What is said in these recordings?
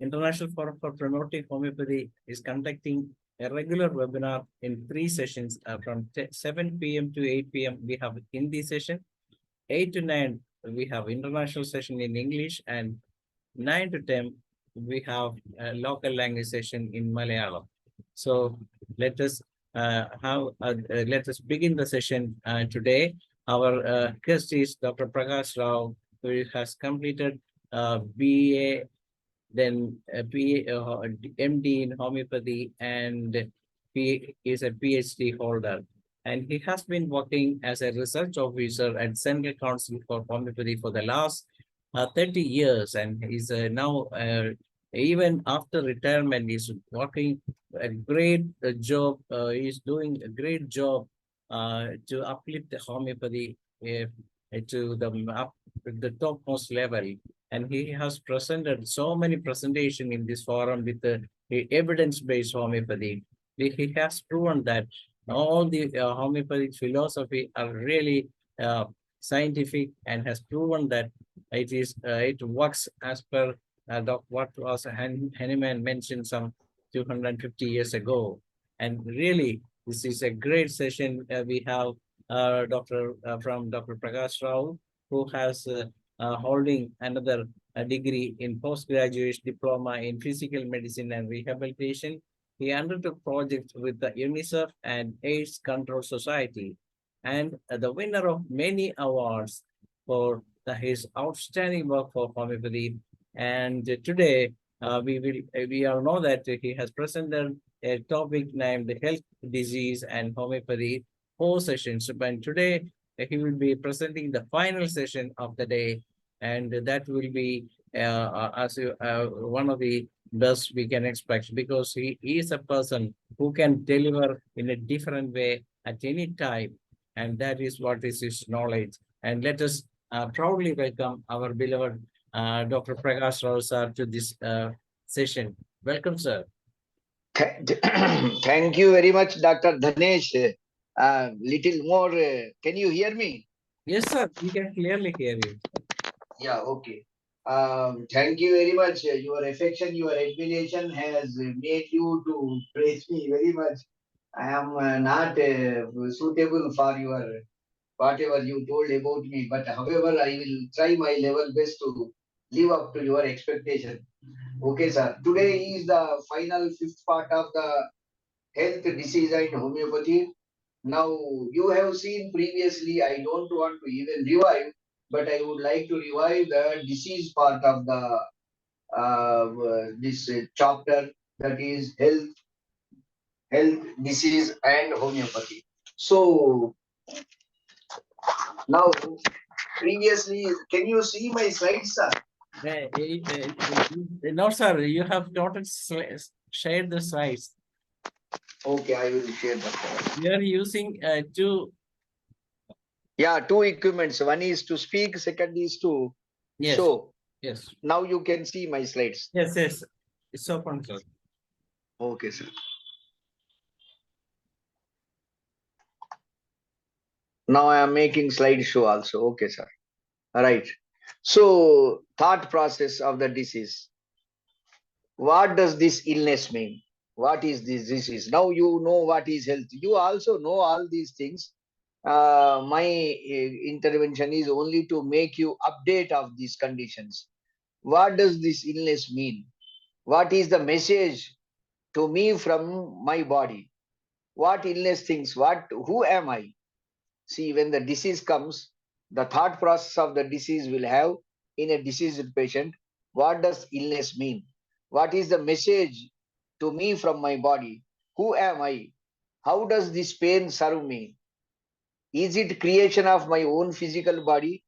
International Forum for Promoting Homeopathy is conducting a regular webinar in 3 sessions from 7 p.m. to 8 p.m. We have Hindi session, 8 to 9 we have international session in English, and 9 to 10 we have a local language session in Malayalam. So let us let us begin the session today. Our guest is Dr. Prakash Rao, who has completed BA, then MD in homeopathy, and he is a PhD holder. And he has been working as a research officer at Central Council for Homeopathy for the last 30 years. And he's now, even after retirement, he's working a great job. He's doing a great job to uplift the homeopathy to the topmost level. And he has presented so many presentations in this forum with the evidence-based homeopathy. He has proven that all the homeopathic philosophy are really scientific, and has proven that it works as per what was Hahnemann mentioned some 250 years ago. And really, this is a great session. We have from Dr. Prakash Rao, who has holding another degree in postgraduate diploma in physical medicine and rehabilitation. He undertook projects with the UNICEF and AIDS Control Society, and the winner of many awards for his outstanding work for homeopathy. And today, we all know that he has presented a topic named health, disease, and homeopathy, 4 sessions. But today, he will be presenting the final session of the day, and that will be one of the best we can expect, because he is a person who can deliver in a different way at any time, and that is what is his knowledge. And let us proudly welcome our beloved Dr. Prakash Rao sir to this session. Welcome, sir. Thank you very much, Dr. Dhanesh. Little more, can you hear me? Yes, sir, we can clearly hear you. Yeah, okay. Thank you very much. Your affection, your admiration has made you to praise me very much. I am not suitable for your whatever you told about me, but however, I will try my level best to live up to your expectation. Okay, sir. Today is the final fifth part of the health, disease, and homeopathy. Now, you have seen previously, I don't want to even revive, but I would like to revive the disease part of the this chapter, that is health, disease, and homeopathy. So now, previously, can you see my slides, sir? No, sir, you have not shared the slides. Okay, I will share that. We are using two. Yeah, two equipments. One is to speak, second is to show. Yes. Now you can see my slides. Yes, yes. It's open, sir. Okay, sir. Now I am making slideshow also. Okay, sir. All right. So, thought process of the disease. What does this illness mean? What is this disease? Now you know what is health. You also know all these things. My intervention is only to make you update of these conditions. What does this illness mean? What is the message to me from my body? What illness thinks? Who am I? See, when the disease comes, the thought process of the disease will have in a diseased patient. What does illness mean? What is the message to me from my body? Who am I? How does this pain serve me? Is it creation of my own physical body?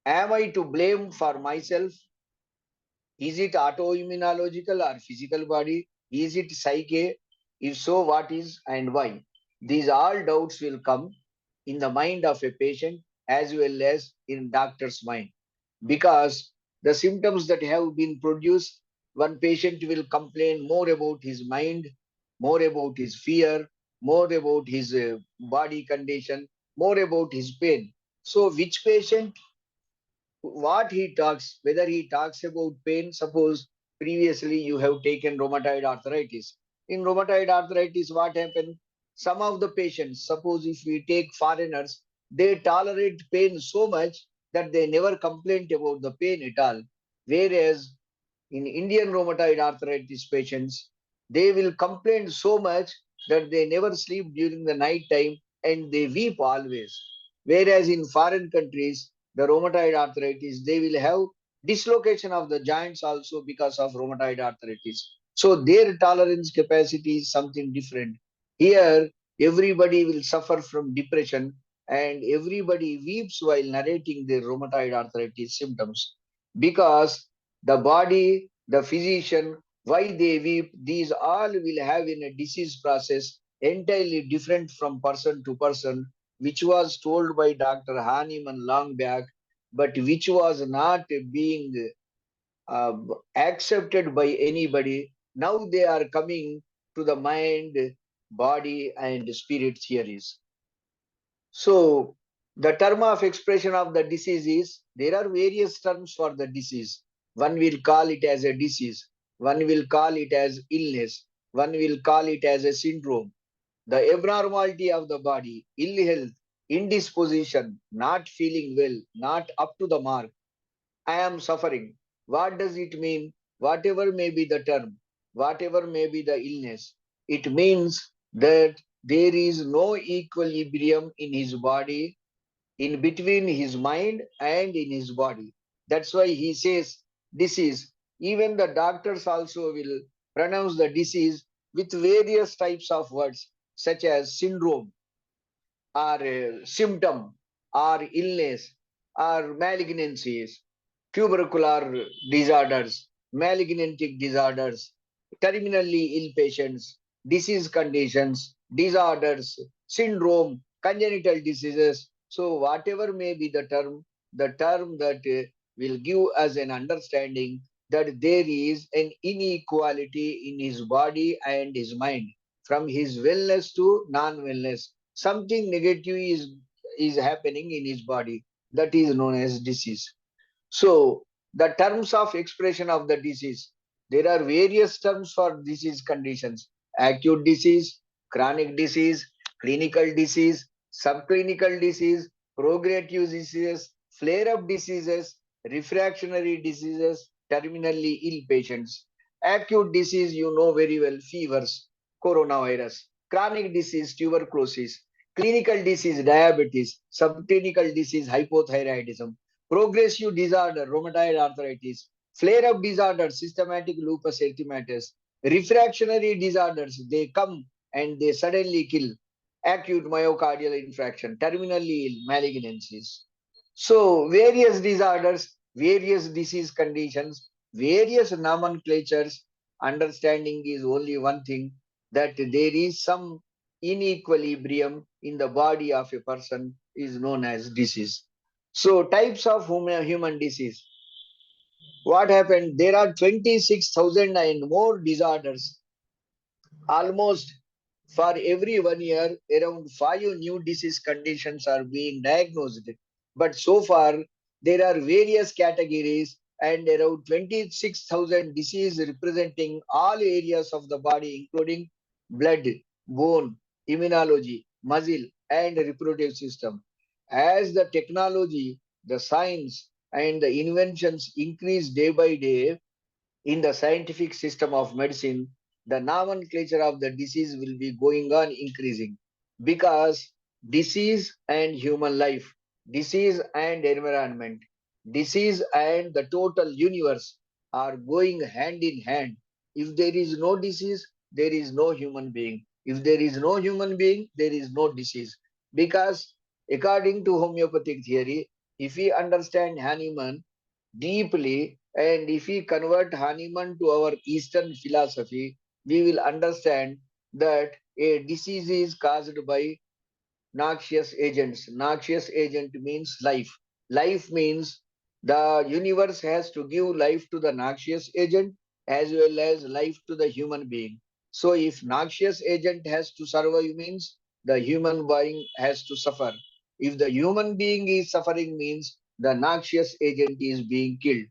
Am I to blame for myself? Is it autoimmunological or physical body? Is it psyche? If so, what is and why? These all doubts will come in the mind of a patient as well as in doctor's mind, because the symptoms that have been produced, one patient will complain more about his mind, more about his fear, more about his body condition, more about his pain. So which patient, what he talks, whether he talks about pain, suppose previously you have taken rheumatoid arthritis. In rheumatoid arthritis, what happened? Some of the patients, suppose if we take foreigners, they tolerate pain so much that they never complain about the pain at all. Whereas in Indian rheumatoid arthritis patients, they will complain so much that they never sleep during the night time and they weep always. Whereas in foreign countries, the rheumatoid arthritis, they will have dislocation of the joints also because of rheumatoid arthritis. So their tolerance capacity is something different. Here, everybody will suffer from depression and everybody weeps while narrating their rheumatoid arthritis symptoms because the body, the physician, why they weep, these all will have in a disease process entirely different from person to person, which was told by Dr. Hahnemann long back, but which was not being uh, accepted by anybody. Now they are coming to the mind, body, and spirit theories. So, the term of expression of the disease is there are various terms for the disease. One will call it as a disease, one will call it as illness, one will call it as a syndrome. The abnormality of the body, ill health, indisposition, not feeling well, not up to the mark. I am suffering. What does it mean? Whatever may be the term, whatever may be the illness, it means that there is no equilibrium in his body, in between his mind and in his body. That's why he says disease. Even the doctors also will pronounce the disease with various types of words, such as syndrome, or symptom, or illness, or malignancies, tubercular disorders, malignantic disorders, terminally ill patients, disease conditions, disorders, syndrome, congenital diseases. So, whatever may be the term that will give us an understanding that there is an inequality in his body and his mind, from his wellness to non-wellness. Something negative is happening in his body, that is known as disease. So, the terms of expression of the disease, there are various terms for disease conditions: acute disease, chronic disease, clinical disease, subclinical disease, progressive diseases, flare up diseases, refractory diseases, terminally ill patients. Acute disease, you know very well, fevers, coronavirus. Chronic disease, tuberculosis. Clinical disease, diabetes. Subclinical disease, hypothyroidism. Progressive disorder, rheumatoid arthritis. Flare-up disorder, systematic lupus erythematosus. Refractory disorders, they come and they suddenly kill. Acute myocardial infarction, terminally ill, malignancies. So, various disorders, various disease conditions, various nomenclatures. Understanding is only one thing, that there is some inequilibrium in the body of a person is known as disease. So, types of human disease. What happened? There are 26,000 and more disorders. Almost for every 1 year, around 5 new disease conditions are being diagnosed. But so far, there are various categories and around 26,000 diseases representing all areas of the body, including blood, bone, immunology, muscle, and reproductive system. As the technology, the science, and the inventions increase day by day, in the scientific system of medicine, the nomenclature of the disease will be going on increasing, because disease and human life, disease and environment, disease and the total universe are going hand in hand. If there is no disease, there is no human being. If there is no human being, there is no disease. Because according to homeopathic theory, if we understand Hahnemann deeply, and if we convert Hahnemann to our Eastern philosophy, we will understand that a disease is caused by noxious agents. Noxious agent means life. Life means the universe has to give life to the noxious agent as well as life to the human being. So if noxious agent has to survive means the human being has to suffer. If the human being is suffering means the noxious agent is being killed.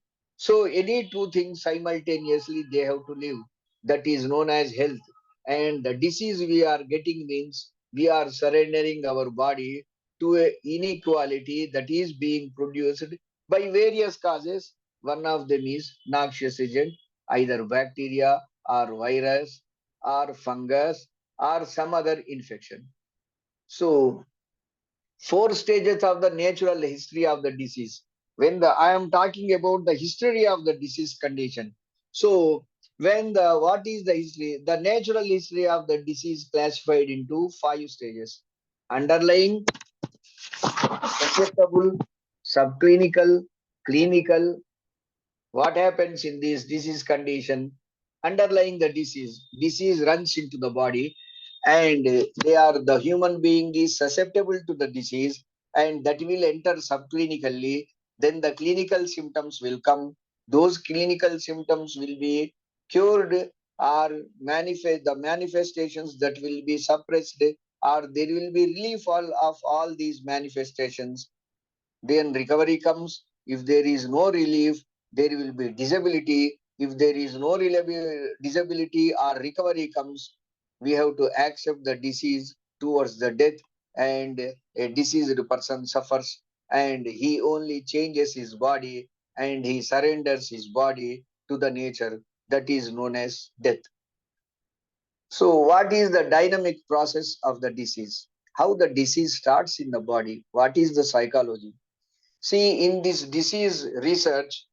So any two things simultaneously they have to live. That is known as health. And the disease we are getting means we are surrendering our body to a inequality that is being produced by various causes. One of them is noxious agent, either bacteria or virus or fungus or some other infection. So four stages of the natural history of the disease. When the I am talking about the history of the disease condition. So when the what is the history? The natural history of the disease classified into five stages: underlying, susceptible, subclinical, clinical. What happens in this disease condition? Underlying the disease runs into the body, and they are the human being is susceptible to the disease, and that will enter subclinically. Then the clinical symptoms will come. Those clinical symptoms will be cured or manifest the manifestations that will be suppressed, or there will be relief of all these manifestations. Then recovery comes. If there is no relief, there will be disability. If there is no disability or recovery comes, we have to accept the disease towards the death, and a diseased person suffers, and he only changes his body and he surrenders his body to the nature that is known as death. So what is the dynamic process of the disease? How the disease starts in the body? What is the psychology? See, in this disease research,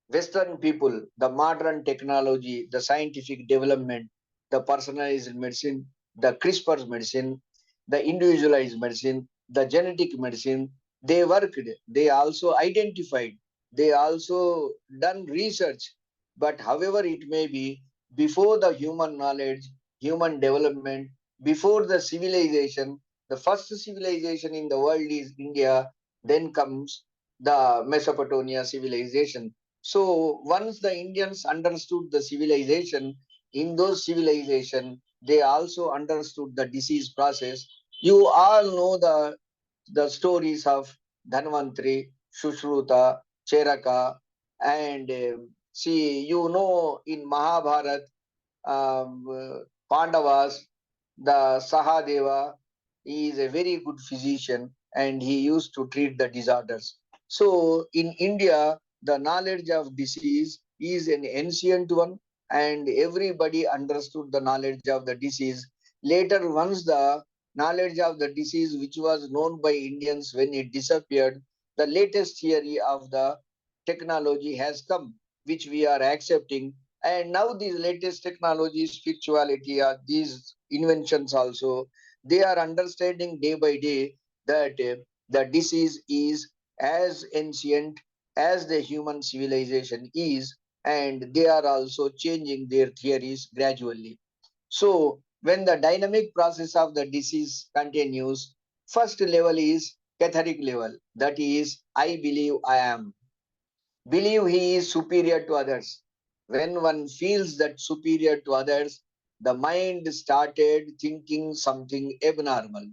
Western people, the modern technology, the scientific development, the personalized medicine, the CRISPR medicine, the individualized medicine, the genetic medicine, they worked, they also identified, they also done research. But however it may be, before the human knowledge, human development, before the civilization, the first civilization in the world is India, then comes the Mesopotamia civilization. So once the Indians understood the civilization, in those civilization, they also understood the disease process. You all know the stories of Dhanvantri, Shushruta, Cheraka, and see, you know, in Mahabharat, Pandavas, the Sahadeva, he is a very good physician and he used to treat the disorders. So in India, the knowledge of disease is an ancient one, and everybody understood the knowledge of the disease. Later, once the knowledge of the disease, which was known by Indians, when it disappeared, the latest theory of the technology has come, which we are accepting. And now these latest technologies, spirituality, these inventions also, they are understanding day by day that the disease is as ancient as the human civilization is, and they are also changing their theories gradually. So when the dynamic process of the disease continues, first level is catholic level, that is I believe I am. Believe he is superior to others. When one feels that superior to others, the mind started thinking something abnormal.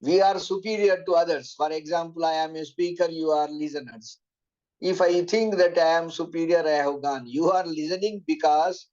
We are superior to others. For example, I am a speaker, you are listeners. If I think that I am superior, I have gone. You are listening because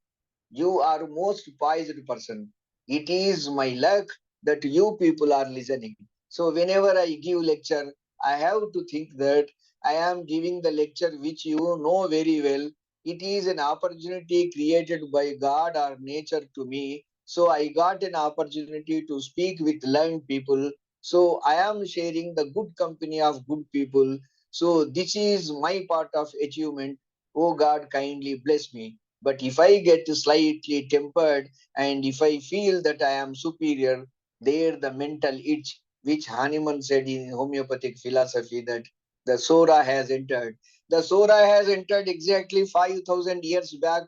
you are most poised person. It is my luck that you people are listening. So whenever I give lecture, I have to think that I am giving the lecture which you know very well. It is an opportunity created by God or nature to me. So I got an opportunity to speak with learned people. So I am sharing the good company of good people. So this is my part of achievement. Oh God, kindly bless me. But if I get slightly tempered and if I feel that I am superior, there the mental itch, which Hahnemann said in homeopathic philosophy, that the Sora has entered. The Sora has entered exactly 5,000 years back.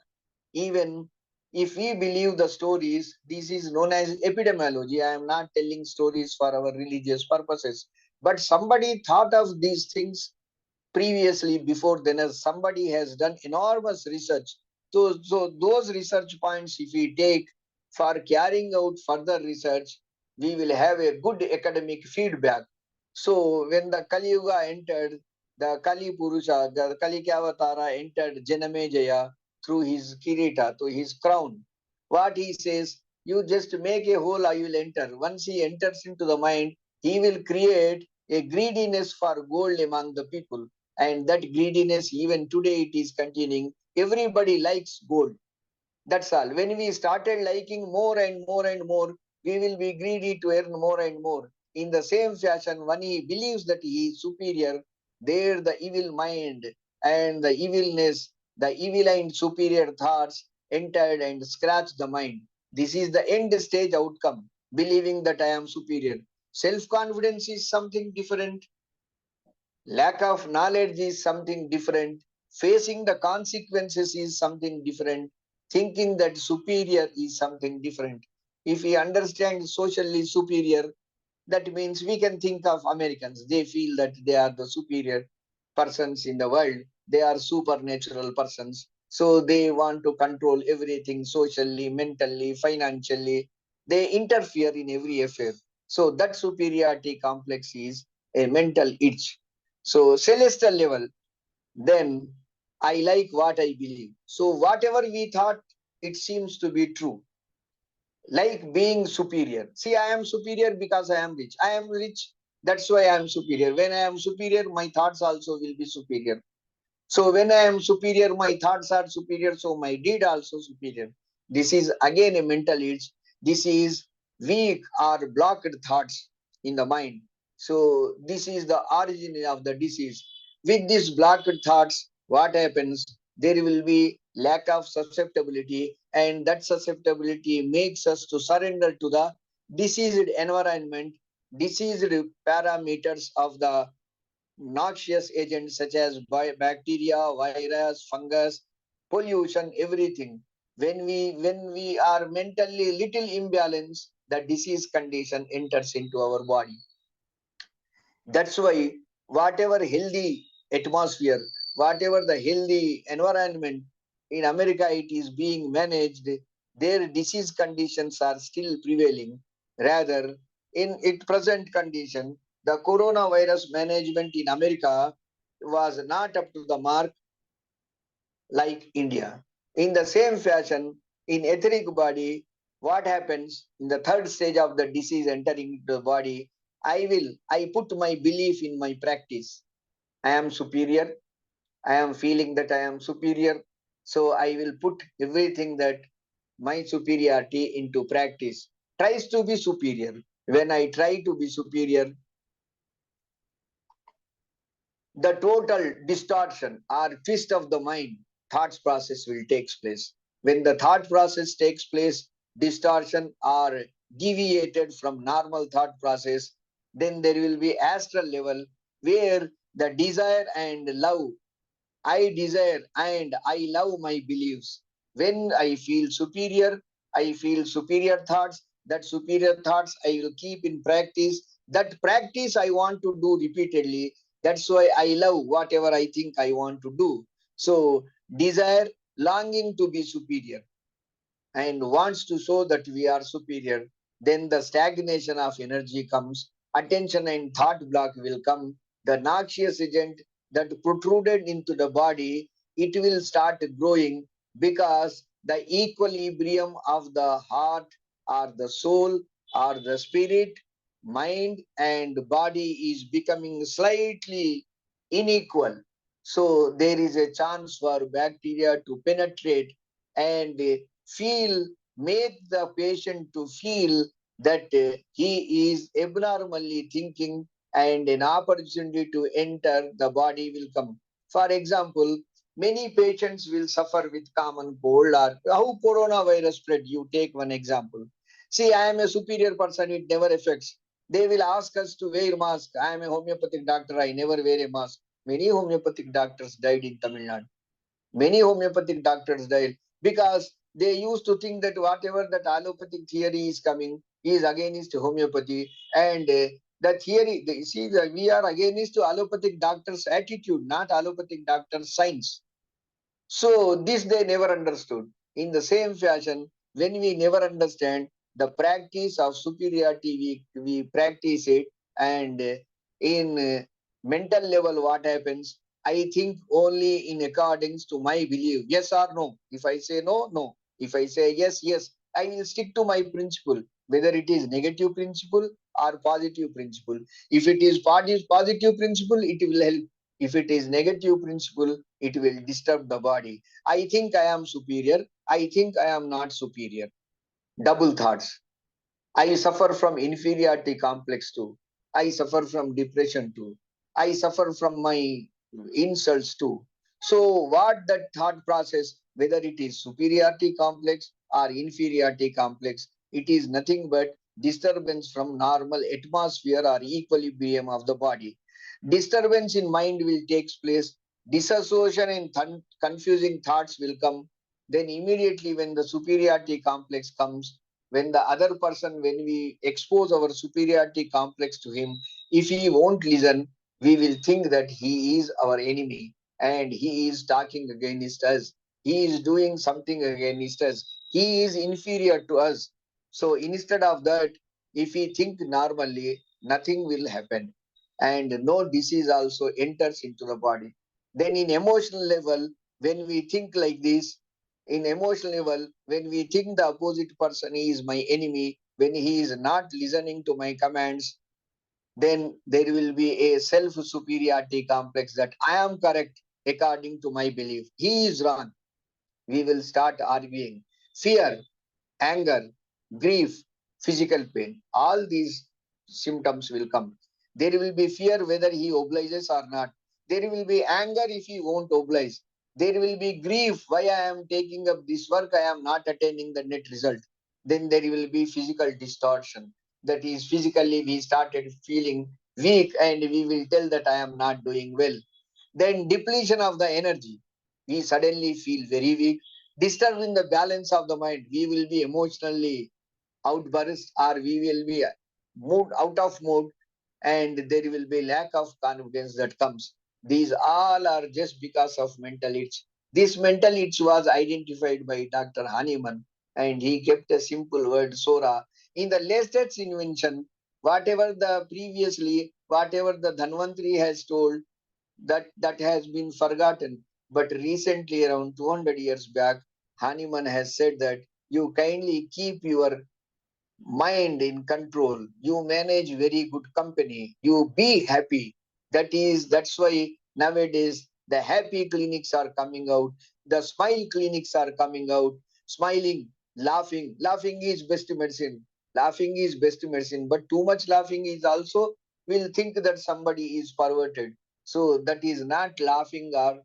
Even if we believe the stories, this is known as epidemiology. I am not telling stories for our religious purposes. But somebody thought of these things previously. Before then, as somebody has done enormous research. So those research points, if we take for carrying out further research, we will have a good academic feedback. So when the Kali Yuga entered, the Kali Purusha, the Kalikavatara entered Janamejaya through his kirita, through his crown. What he says, you just make a hole, I will enter. Once he enters into the mind, he will create a greediness for gold among the people. And that greediness, even today, it is continuing. Everybody likes gold. That's all. When we started liking more and more and more, we will be greedy to earn more and more. In the same fashion, when he believes that he is superior, there the evil mind and the evilness, the evil and superior thoughts entered and scratched the mind. This is the end stage outcome, believing that I am superior. Self-confidence is something different. Lack of knowledge is something different. Facing the consequences is something different. Thinking that superior is something different. If we understand socially superior, that means we can think of Americans. They feel that they are the superior persons in the world. They are supernatural persons. So they want to control everything socially, mentally, financially. They interfere in every affair. So that superiority complex is a mental itch. So celestial level, then I like what I believe. So whatever we thought, it seems to be true. Like being superior. See, I am superior because I am rich. I am rich, that's why I am superior. When I am superior, my thoughts also will be superior. So when I am superior, my thoughts are superior, so my deed also superior. This is again a mental itch. This is weak or blocked thoughts in the mind. So this is the origin of the disease. With these blocked thoughts, what happens? There will be lack of susceptibility, and that susceptibility makes us to surrender to the diseased environment, diseased parameters of the noxious agents such as bacteria, virus, fungus, pollution, everything. When we are mentally little imbalanced, the disease condition enters into our body. That's why whatever healthy atmosphere, whatever the healthy environment in America, it is being managed, their disease conditions are still prevailing. Rather, in its present condition, the coronavirus management in America was not up to the mark like India. In the same fashion, in etheric body, what happens in the third stage of the disease entering the body? I put my belief in my practice. I am superior. I am feeling that I am superior. So I will put everything that my superiority into practice. Tries to be superior. When I try to be superior, the total distortion or twist of the mind thoughts process will take place. When the thought process takes place, distortion or deviated from normal thought process, then there will be astral level where the desire and love, I desire and I love my beliefs. When I feel superior thoughts. That superior thoughts I will keep in practice. That practice I want to do repeatedly. That's why I love whatever I think I want to do. So, desire, longing to be superior and wants to show that we are superior, then the stagnation of energy comes, attention and thought block will come, the noxious agent that protruded into the body, it will start growing because the equilibrium of the heart or the soul or the spirit, mind and body is becoming slightly unequal. So there is a chance for bacteria to penetrate and feel, make the patient to feel that he is abnormally thinking and an opportunity to enter the body will come. For example, many patients will suffer with common cold or how coronavirus spread. You take one example. See, I am a superior person, it never affects. They will ask us to wear mask. I am a homeopathic doctor, I never wear a mask. Many homeopathic doctors died in Tamil Nadu. Many homeopathic doctors died because they used to think that whatever that allopathic theory is coming is against homeopathy, and the theory, they see that we are against to allopathic doctors' attitude, not allopathic doctors' science. So this they never understood. In the same fashion, when we never understand the practice of superiority, we practice it, and in mental level, what happens? I think only in accordance to my belief. Yes or no? If I say no, no. If I say yes, yes. I will stick to my principle, whether it is negative principle or positive principle. If it is positive principle, it will help. If it is negative principle, it will disturb the body. I think I am superior. I think I am not superior. Double thoughts. I suffer from inferiority complex too. I suffer from depression too. I suffer from my insults too. So, what that thought process, whether it is superiority complex or inferiority complex, it is nothing but disturbance from normal atmosphere or equilibrium of the body. Disturbance in mind will take place. Disassociation and confusing thoughts will come. Then immediately when the superiority complex comes, when the other person, when we expose our superiority complex to him, if he won't listen, we will think that he is our enemy and he is talking against us, he is doing something against us, he is inferior to us. So instead of that, if we think normally, nothing will happen and no disease also enters into the body. Then in emotional level, when we think like this, in emotional level, when we think the opposite person is my enemy, when he is not listening to my commands, then there will be a self superiority complex that I am correct according to my belief, he is wrong. We will start arguing. Fear, anger, grief, physical pain, all these symptoms will come. There will be fear whether he obliges or not. There will be anger if he won't oblige. There will be grief why I am taking up this work, I am not attaining the net result. Then there will be physical distortion. That is, physically we started feeling weak and we will tell that I am not doing well. Then depletion of the energy. We suddenly feel very weak, disturbing the balance of the mind. We will be emotionally outburst or we will be moved out of mood and there will be lack of confidence that comes. These all are just because of mental itch. This mental itch was identified by Dr. Hahnemann and he kept a simple word Sora. In the latest invention, whatever the previously, whatever the Dhanvantri has told, that has been forgotten. But recently, around 200 years back, Hahnemann has said that you kindly keep your mind in control, you manage very good company, you be happy. That's why nowadays the happy clinics are coming out, the smile clinics are coming out. Smiling, laughing is best medicine. Laughing is best medicine, but too much laughing is also will think that somebody is perverted. So that is not laughing or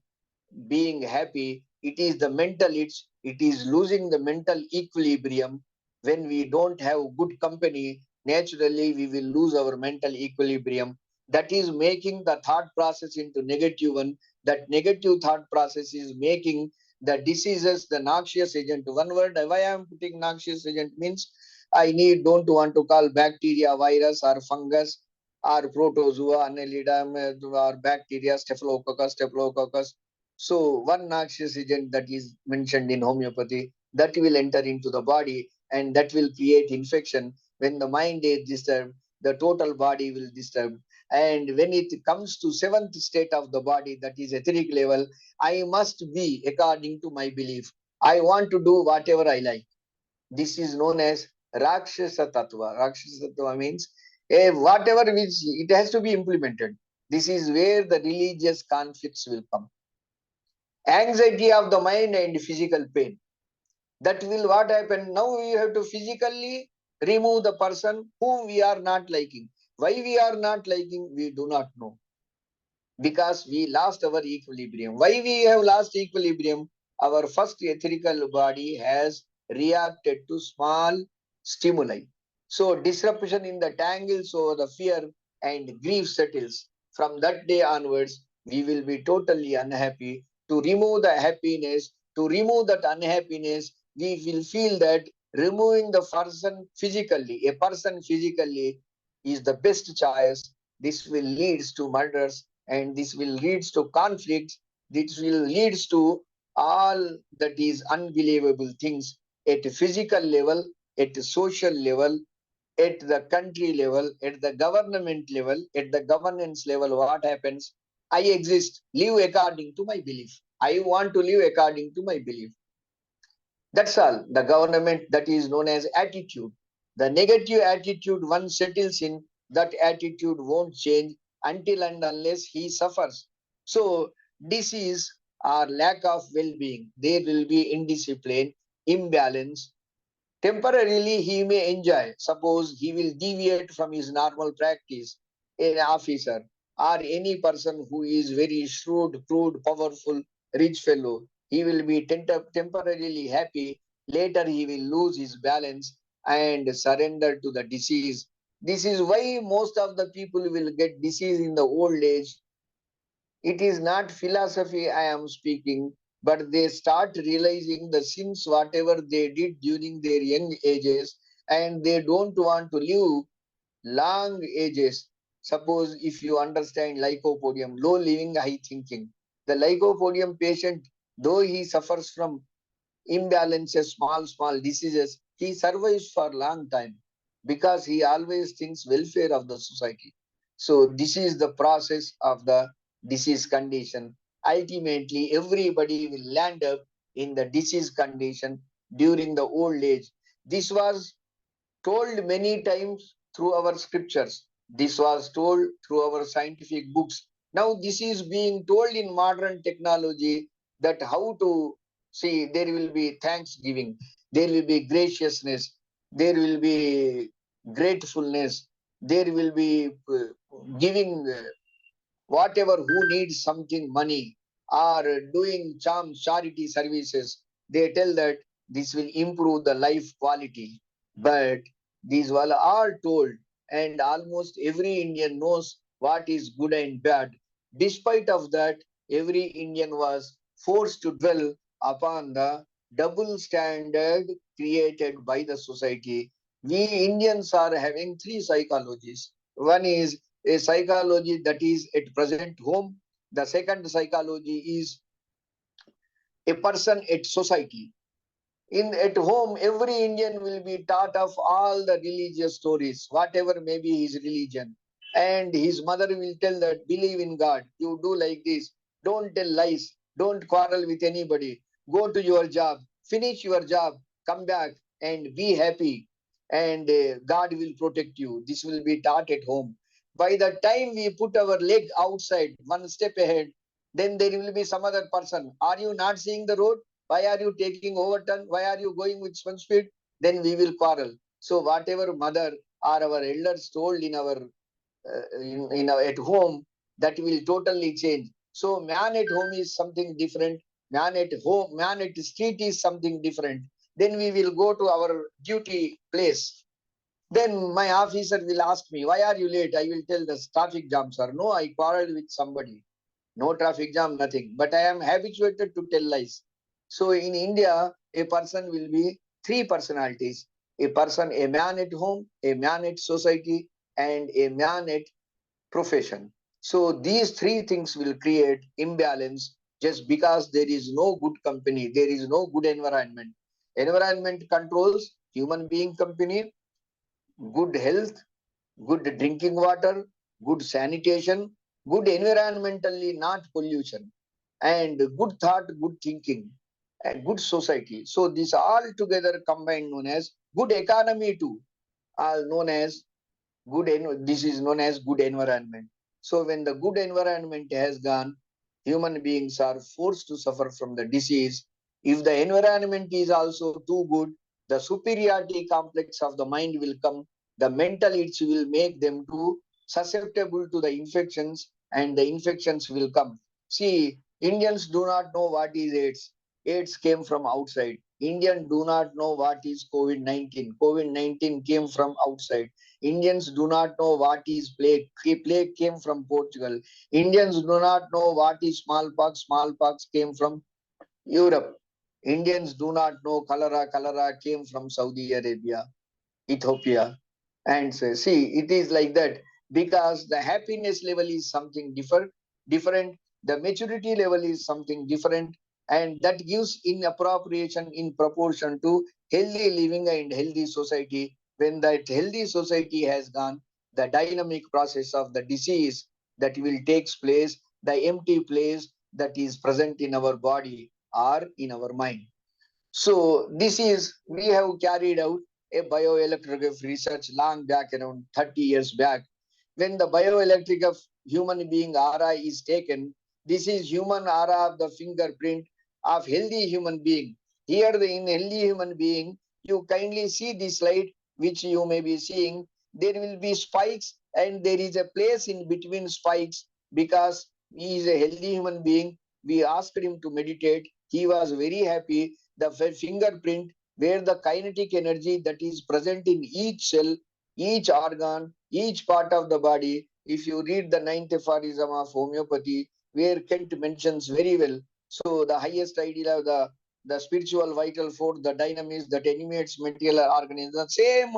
being happy, it is the mental itch, it is losing the mental equilibrium. When we don't have good company, naturally we will lose our mental equilibrium. That is making the thought process into negative one. That negative thought process is making the diseases, the noxious agent. One word, why I am putting noxious agent means I need don't want to call bacteria, virus or fungus or protozoa, annelida or bacteria, staphylococcus. So one noxious agent that is mentioned in homeopathy that will enter into the body and that will create infection. When the mind is disturbed, the total body will disturb. And when it comes to seventh state of the body, that is etheric level, I must be according to my belief. I want to do whatever I like. This is known as Rakshasa Tattva. Rakshasa Tattva means whatever which it has to be implemented. This is where the religious conflicts will come. Anxiety of the mind and physical pain, that will what happen now, we have to physically remove the person whom we are not liking. Why we are not liking, we do not know, because we lost our equilibrium. Why we have lost equilibrium? Our first etherical body has reacted to small stimuli. So disruption in the tangles, so the fear and grief settles. From that day onwards, we will be totally unhappy. To remove the happiness, to remove that unhappiness, we will feel that removing the person physically, a person physically is the best choice. This will leads to murders and this will leads to conflicts. This will leads to all that is unbelievable things at a physical level, at a social level. at the country level, at the government level, at the governance level, what happens? I exist, live according to my belief. I want to live according to my belief. That's all. The government, that is known as attitude. The negative attitude, one settles in, that attitude won't change until and unless he suffers. So, disease or lack of well being, there will be indiscipline, imbalance. Temporarily, he may enjoy. Suppose he will deviate from his normal practice, an officer or any person who is very shrewd, crude, powerful, rich fellow. He will be temporarily happy. Later, he will lose his balance and surrender to the disease. This is why most of the people will get disease in the old age. It is not philosophy I am speaking, but they start realizing the sins whatever they did during their young ages, and they don't want to live long ages. Suppose if you understand lycopodium, low living, high thinking. The lycopodium patient, though he suffers from imbalances, small diseases, he survives for a long time because he always thinks welfare of the society. So this is the process of the disease condition. Ultimately, everybody will land up in the disease condition during the old age. This was told many times through our scriptures. This was told through our scientific books. Now this is being told in modern technology, that how to see. There will be thanksgiving, there will be graciousness, there will be gratefulness, there will be giving whatever who needs something money or doing charity services. They tell that this will improve the life quality, but these were all told, and almost every Indian knows what is good and bad. Despite of that, every Indian was forced to dwell upon the double standard created by the society. We Indians are having three psychologies. One is a psychology that is at present home. The second psychology is a person at society. In at home, every Indian will be taught of all the religious stories, whatever may be his religion. And his mother will tell that believe in God, you do like this, don't tell lies, don't quarrel with anybody, go to your job, finish your job, come back and be happy, and God will protect you. This will be taught at home. By the time we put our leg outside, one step ahead, then there will be some other person. Are you not seeing the road? Why are you taking overturn? Why are you going with one speed? Then we will quarrel. So whatever mother or our elders told in our at home, that will totally change. So man at home is something different. Man at home, man at street is something different. Then we will go to our duty place. Then my officer will ask me, why are you late? I will tell the traffic jam, sir. No, I quarreled with somebody. No traffic jam, nothing. But I am habituated to tell lies. So in India, a person will be three personalities. A person, a man at home, a man at society, and a man at profession. So these three things will create imbalance just because there is no good company, there is no good environment. Environment controls human being company, good health, good drinking water, good sanitation, good environmentally, not pollution, and good thought, good thinking, and good society. So this all together combined known as good economy too, are known as this is known as good environment. So when the good environment has gone, human beings are forced to suffer from the disease. If the environment is also too good, the superiority complex of the mind will come. The mental itch will make them too susceptible to the infections, and the infections will come. See, Indians do not know what is AIDS. AIDS came from outside. Indians do not know what is COVID-19. COVID-19 came from outside. Indians do not know what is plague. Plague came from Portugal. Indians do not know what is smallpox. Smallpox came from Europe. Indians do not know cholera. Cholera came from Saudi Arabia, Ethiopia. And so, see, it is like that because the happiness level is something different. The maturity level is something different, and that gives in appropriation in proportion to healthy living and healthy society. when that healthy society has gone, the dynamic process of the disease that will takes place, the empty place that is present in our body or in our mind. So this is, we have carried out a bioelectric research long back, around 30 years back. When the bioelectric of human being aura is taken, this is human aura of the fingerprint of healthy human being. Here in healthy human being, you kindly see this slide which you may be seeing. There will be spikes and there is a place in between spikes because he is a healthy human being. We asked him to meditate. He was very happy. The fingerprint where the kinetic energy that is present in each cell, each organ, each part of the body. If you read the ninth aphorism of homeopathy, where Kent mentions very well, so the highest idea of the spiritual vital force, the dynamism that animates material organism, the same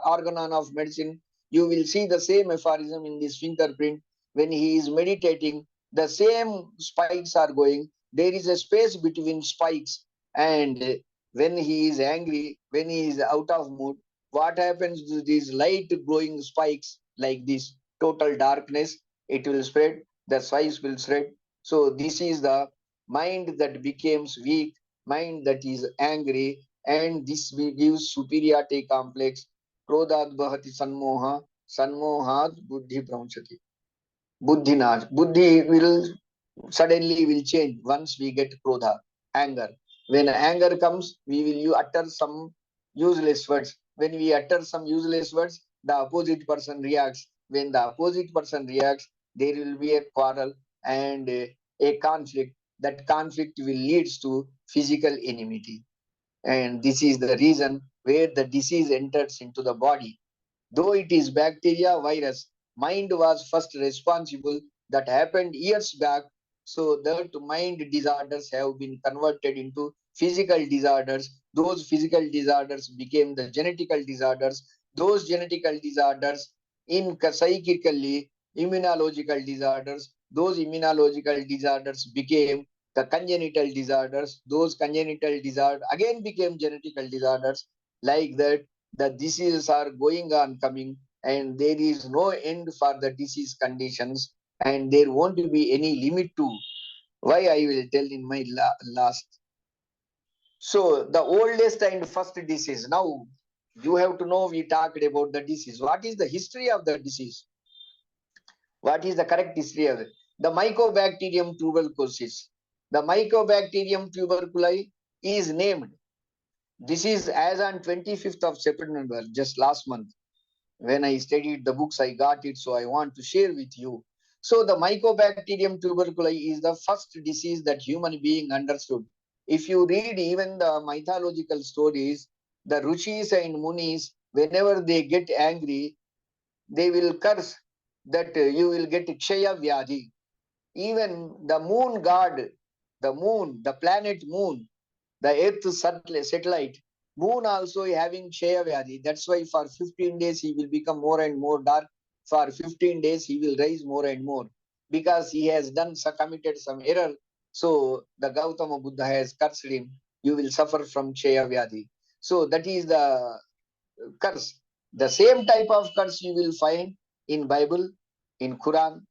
organon of medicine, you will see the same aphorism in this fingerprint. When he is meditating, the same spikes are going. There is a space between spikes, and when he is angry, when he is out of mood, what happens to these light glowing spikes like this? Total darkness, it will spread, the size will spread. So this is the mind that becomes weak, mind that is angry, and this will give superiority complex. Krodhat bhati sanmoha, sanmohat buddhi pramchati. Buddhinaj. Buddhi will suddenly will change once we get krodha, anger. When anger comes, we will utter some useless words. When we utter some useless words, the opposite person reacts. When the opposite person reacts, there will be a quarrel and a conflict. That conflict will leads to physical enmity. And this is the reason where the disease enters into the body. Though it is bacteria, virus, mind was first responsible. That happened years back. So that mind disorders have been converted into physical disorders. Those physical disorders became the genetical disorders. Those genetical disorders in psychically immunological disorders. Those immunological disorders became the congenital disorders. Those congenital disorders again became genetical disorders. Like that, the diseases are going on coming, and there is no end for the disease conditions, and there won't be any limit to why I will tell in my last. So the oldest and first disease. Now you have to know, we talked about the disease. What is the history of the disease? What is the correct history of it? The Mycobacterium tuberculosis. The Mycobacterium tuberculosis is named. This is as on 25th of September, just last month. When I studied the books, I got it, so I want to share with you. So the Mycobacterium tuberculosis is the first disease that human being understood. If you read even the mythological stories, the Rishis and Munis, whenever they get angry, they will curse that you will get Kshaya Vyadhi. Even the moon god, the moon, the planet moon, the earth satellite, moon also having Kshaya Vyadhi. That's why for 15 days he will become more and more dark. For 15 days he will rise more and more because he has committed some error. So the Gautama Buddha has cursed him. You will suffer from Kshaya Vyadhi. So that is the curse. The same type of curse you will find in Bible, in Quran.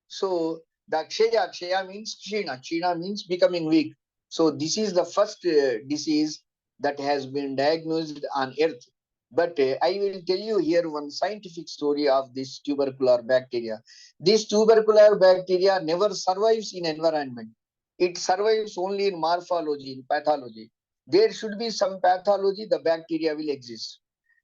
So the Kshaya means Kshina. Kshina means becoming weak. So this is the first disease that has been diagnosed on earth. But I will tell you here one scientific story of this tubercular bacteria. This tubercular bacteria never survives in environment. It survives only in morphology, in pathology. There should be some pathology, the bacteria will exist.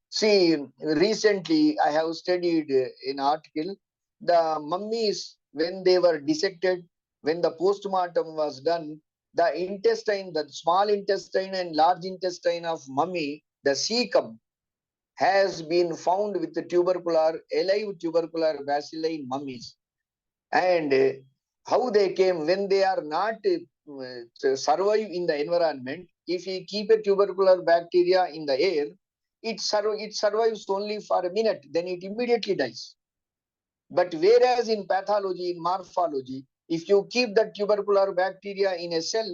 See, recently I have studied an article. The mummies, when they were dissected, when the postmortem was done, the intestine, the small intestine and large intestine of mummy, the cecum, has been found with the tubercular, alive tubercular bacilli in mummies. And how they came when they are not survive in the environment. If we keep a tubercular bacteria in the air, it survives only for a minute, then it immediately dies. But whereas in pathology, in morphology, if you keep the tubercular bacteria in a cell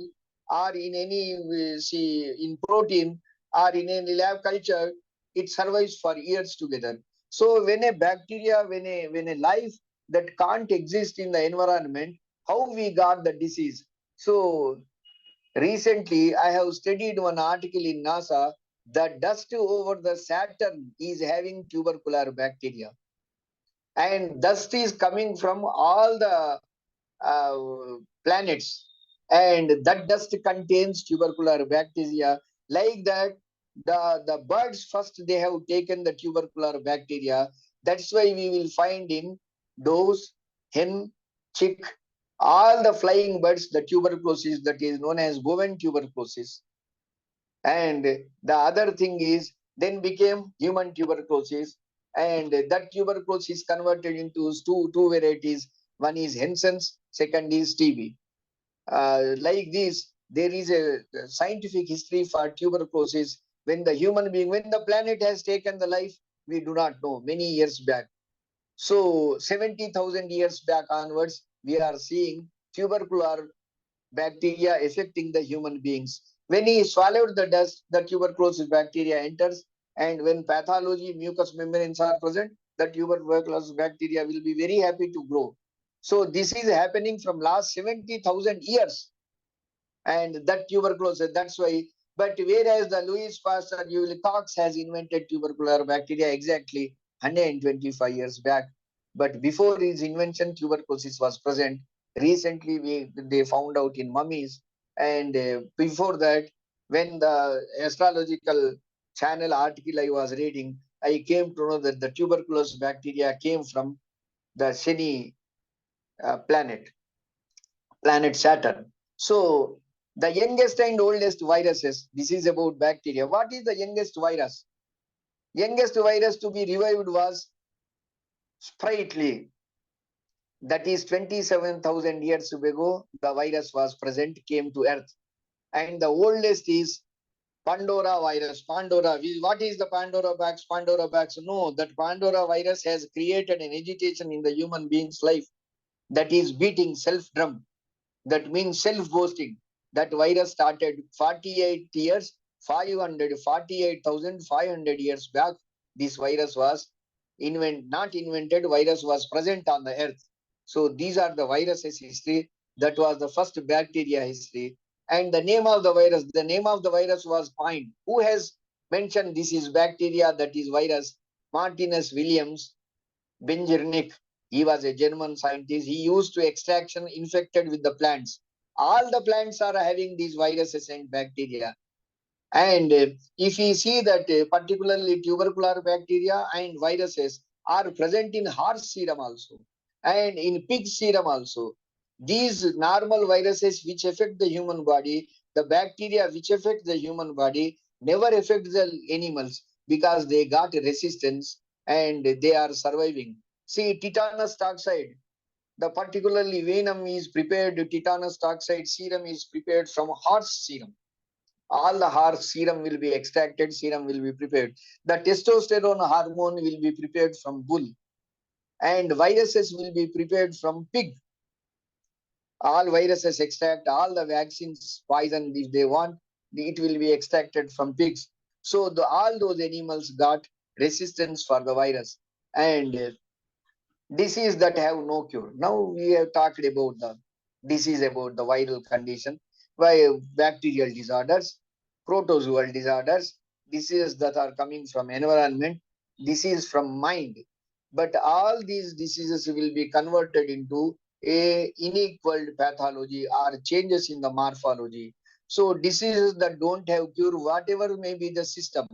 or in any see in protein or in any lab culture, it survives for years together. So when a bacteria, when a life that can't exist in the environment, how we got the disease? So recently, I have studied one article in NASA. The dust over the Saturn is having tubercular bacteria, and dust is coming from all the planets, and that dust contains tubercular bacteria. Like that, the birds first they have taken the tubercular bacteria. That's why we will find in does, hen, chick, all the flying birds the tuberculosis that is known as bovine tuberculosis. And the other thing is then became human tuberculosis, and that tuberculosis converted into two varieties. One is Hansen's, second is TB. Like this, there is a scientific history for tuberculosis. When the human being, when the planet has taken the life, we do not know, many years back. So 70,000 years back onwards, we are seeing tubercular bacteria affecting the human beings. When he swallowed the dust, the tuberculosis bacteria enters, and when pathology, mucous membranes are present, the tuberculosis bacteria will be very happy to grow. So this is happening from last 70,000 years, and that tuberculosis, that's why. But whereas the Louis Pasteur Cox has invented tubercular bacteria exactly 125 years back, but before his invention, tuberculosis was present. Recently, they found out in mummies, and before that, when the astrological channel article I was reading, I came to know that the tuberculosis bacteria came from the Shani planet Saturn. So the youngest and oldest viruses, this is about bacteria. What is the youngest virus? Youngest virus to be revived was sprightly. That is 27,000 years ago, the virus was present, came to Earth. And the oldest is Pandora virus. Pandora. What is the Pandora box? Pandora box. No, that Pandora virus has created an agitation in the human being's life that is beating self drum. That means self-boasting. That virus started 48 years, 548,500 years back. This virus was not invented, virus was present on the earth. So these are the viruses history. That was the first bacteria history. And the name of the virus was coined. Who has mentioned this is bacteria, that is virus? Martinus Williams Benjernick. He was a German scientist. He used to extraction infected with the plants. All the plants are having these viruses and bacteria. And if we see that particularly tubercular bacteria and viruses are present in horse serum also and in pig serum also. These normal viruses which affect the human body, the bacteria which affect the human body never affect the animals because they got resistance and they are surviving. See, tetanus toxide, the particularly venom is prepared, tetanus toxide serum is prepared from horse serum. All the horse serum will be extracted, serum will be prepared. The testosterone hormone will be prepared from bull, and viruses will be prepared from pig. All viruses extract, all the vaccines, poison, if they want, it will be extracted from pigs. So all those animals got resistance for the virus. And disease that have no cure. Now we have talked about the disease, about the viral condition, by bacterial disorders, protozoal disorders, diseases that are coming from environment, disease from mind. But all these diseases will be converted into a unequal pathology or changes in the morphology. So diseases that don't have cure, whatever may be the system,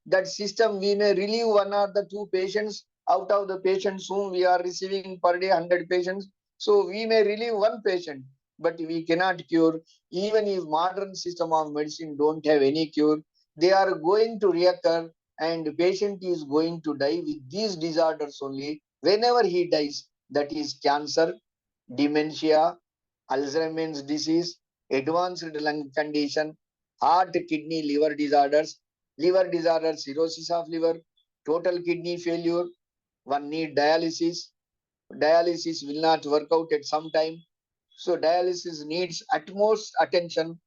that system we may relieve one or the two patients out of the patients whom we are receiving per day 100 patients. So we may relieve one patient, but we cannot cure. Even if modern system of medicine don't have any cure, they are going to reoccur, and the patient is going to die with these disorders only. Whenever he dies, that is cancer, dementia, Alzheimer's disease, advanced lung condition, heart, kidney, liver disorders, cirrhosis of liver, total kidney failure. One need dialysis. Dialysis will not work out at some time. So dialysis needs utmost attention.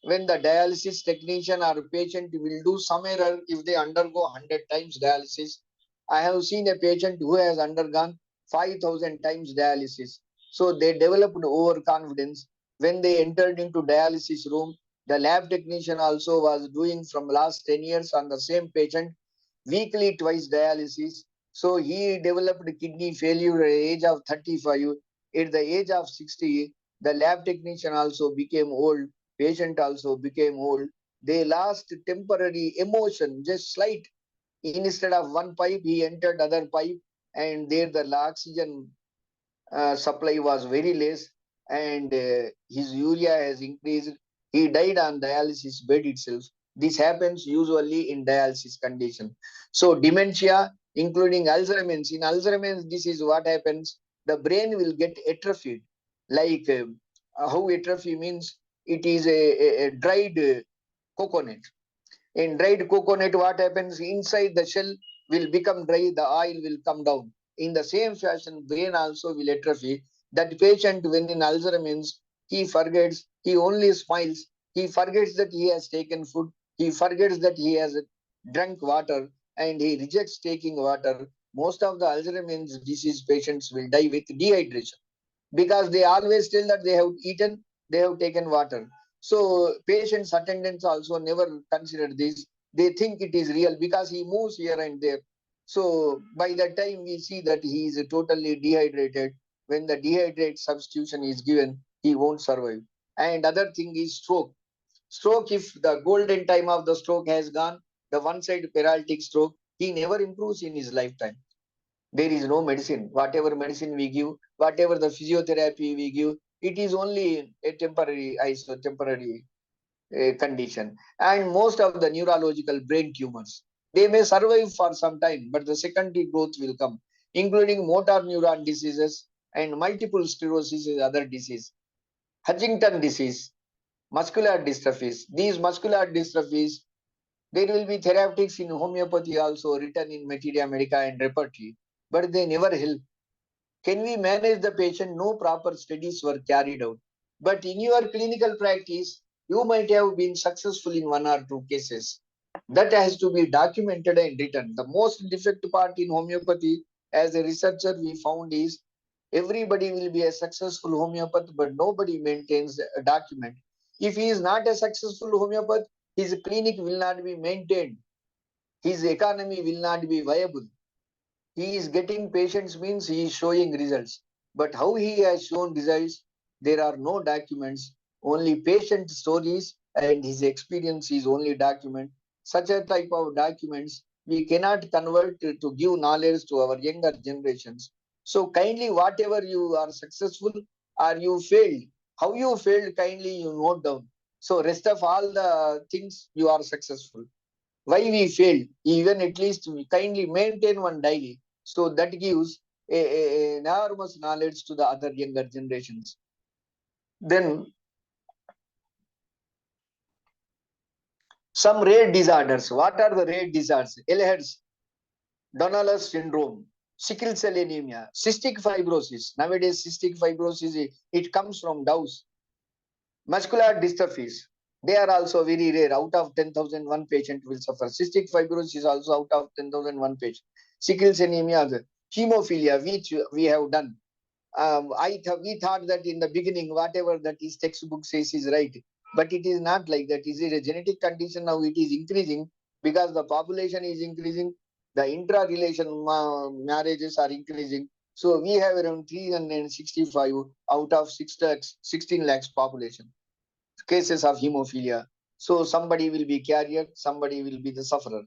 when the dialysis technician or patient will do some error if they undergo 100 times dialysis. I have seen a patient who has undergone 5,000 times dialysis. So they developed overconfidence. When they entered into dialysis room, the lab technician also was doing from last 10 years on the same patient, weekly twice dialysis. So he developed kidney failure at the age of 35. At the age of 60, the lab technician also became old. Patient also became old. They lost temporary emotion, just slight. Instead of one pipe, he entered other pipe, and there the oxygen supply was very less, and his urea has increased. He died on dialysis bed itself. This happens usually in dialysis condition. So dementia, including Alzheimer's. In Alzheimer's disease, what happens? The brain will get atrophied. Like how atrophy means, it is a dried coconut. In dried coconut, what happens? Inside the shell will become dry, the oil will come down. In the same fashion, brain also will atrophy. That patient, when in Alzheimer's, he forgets, he only smiles, he forgets that he has taken food, he forgets that he has drunk water, and he rejects taking water. Most of the Alzheimer's disease patients will die with dehydration, because they always tell that they have eaten, they have taken water. So patients' attendants also never consider this. They think it is real because he moves here and there. So by the time we see that he is totally dehydrated, when the dehydrate substitution is given, he won't survive. And other thing is stroke. Stroke, if the golden time of the stroke has gone, the one side paralytic stroke, he never improves in his lifetime. There is no medicine. Whatever medicine we give, whatever the physiotherapy we give, it is only a temporary temporary condition. And most of the neurological brain tumors, they may survive for some time, but the secondary growth will come, including motor neuron diseases and multiple sclerosis is other disease. Huntington disease, muscular dystrophies. These muscular dystrophies, there will be therapeutics in homeopathy also written in Materia Medica and repertory, but they never help. Can we manage the patient? No proper studies were carried out. But in your clinical practice, you might have been successful in one or two cases. That has to be documented and written. The most defect part in homeopathy, as a researcher, we found is everybody will be a successful homeopath, but nobody maintains a document. If he is not a successful homeopath, his clinic will not be maintained. His economy will not be viable. He is getting patients means he is showing results. But how he has shown results, there are no documents, only patient stories, and his experience is only document. Such a type of documents we cannot convert to give knowledge to our younger generations. So kindly, whatever you are successful or you failed, how you failed, kindly you note down. So rest of all the things you are successful. Why we failed, even at least we kindly maintain one daily. So that gives enormous knowledge to the other younger generations. Then some rare disorders. What are the rare disorders? Ehlers, Donal's syndrome, sickle cell anemia, cystic fibrosis. Nowadays, cystic fibrosis, it comes from DOWS. Muscular dystrophies, they are also very rare. Out of 10,000, one patient will suffer. Cystic fibrosis is also out of 10,000, one patient. Sickle cell anemia, hemophilia, which we have done. We thought that in the beginning, whatever that is textbook says is right, but it is not like that. Is it a genetic condition? Now it is increasing because the population is increasing. The intra-relation marriages are increasing. So we have around 365 out of 16 lakhs population cases of hemophilia. So somebody will be carrier, somebody will be the sufferer.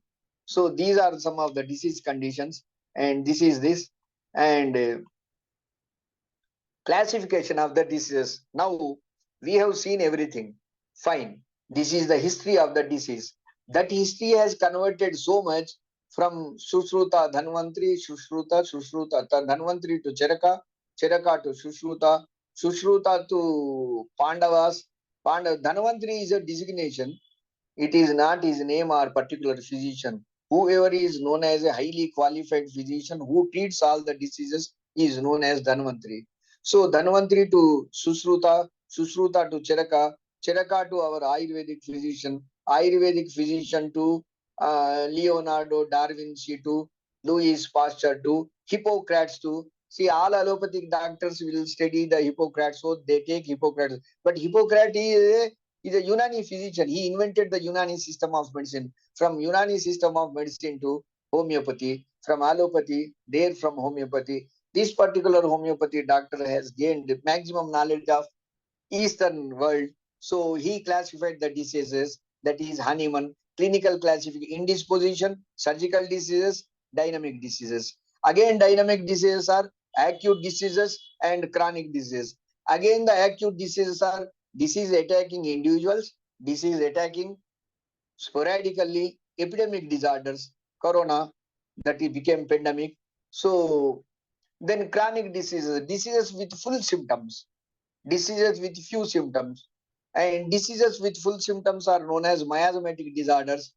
So these are some of the disease conditions, and this is this. And classification of the diseases. Now we have seen everything. Fine. This is the history of the disease. That history has converted so much from Sushruta, Dhanvantri, Sushruta, Dhanvantri to Charaka, Charaka to Sushruta, Sushruta to Pandavas. Dhanvantri is a designation. It is not his name or particular physician. Whoever is known as a highly qualified physician who treats all the diseases is known as Dhanvantri. So Dhanvantri to Sushruta, Sushruta to Charaka, Cheraka to our Ayurvedic physician to Leonardo da Vinci to Louis Pasteur to Hippocrates to. See, all allopathic doctors will study the Hippocrates, so they take Hippocrates. But Hippocrates is a Unani physician. He invented the Unani system of medicine. From Unani system of medicine to homeopathy, from allopathy, there from homeopathy. This particular homeopathy doctor has gained maximum knowledge of Eastern world. So he classified the diseases, that is Hahnemann, clinical classification, indisposition, surgical diseases, dynamic diseases. Again, dynamic diseases are acute diseases and chronic diseases. Again, the acute diseases are disease attacking individuals, disease attacking sporadically, epidemic disorders, corona, that it became pandemic. So then chronic diseases with full symptoms, diseases with few symptoms, and diseases with full symptoms are known as miasmatic disorders.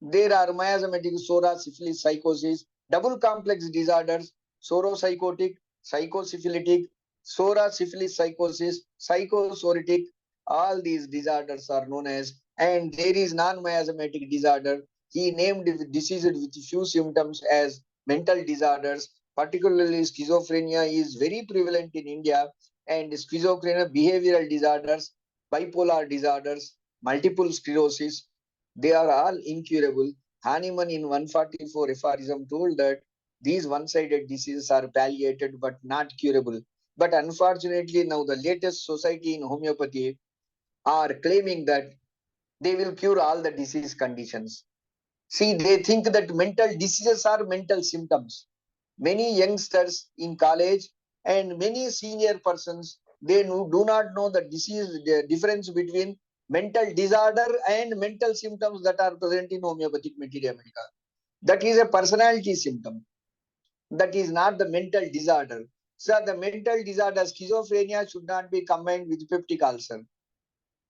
There are miasmatic, psora, syphilis, psychosis, double complex disorders, soro-psychotic, psychosyphilitic, psora, syphilis, psychosis, psychosoritic. All these disorders are known as, and there is non-miasmatic disorder. He named diseases with few symptoms as mental disorders. Particularly schizophrenia is very prevalent in India, and schizophrenia, behavioral disorders, bipolar disorders, multiple sclerosis, they are all incurable. Hahnemann in 144 aphorism told that these one-sided diseases are palliated but not curable. But unfortunately, now the latest society in homeopathy are claiming that they will cure all the disease conditions. See, they think that mental diseases are mental symptoms. Many youngsters in college and many senior persons, they do not know the disease, the difference between mental disorder and mental symptoms that are present in homeopathic materia medica. That is a personality symptom. That is not the mental disorder. So the mental disorder, schizophrenia, should not be combined with peptic ulcer.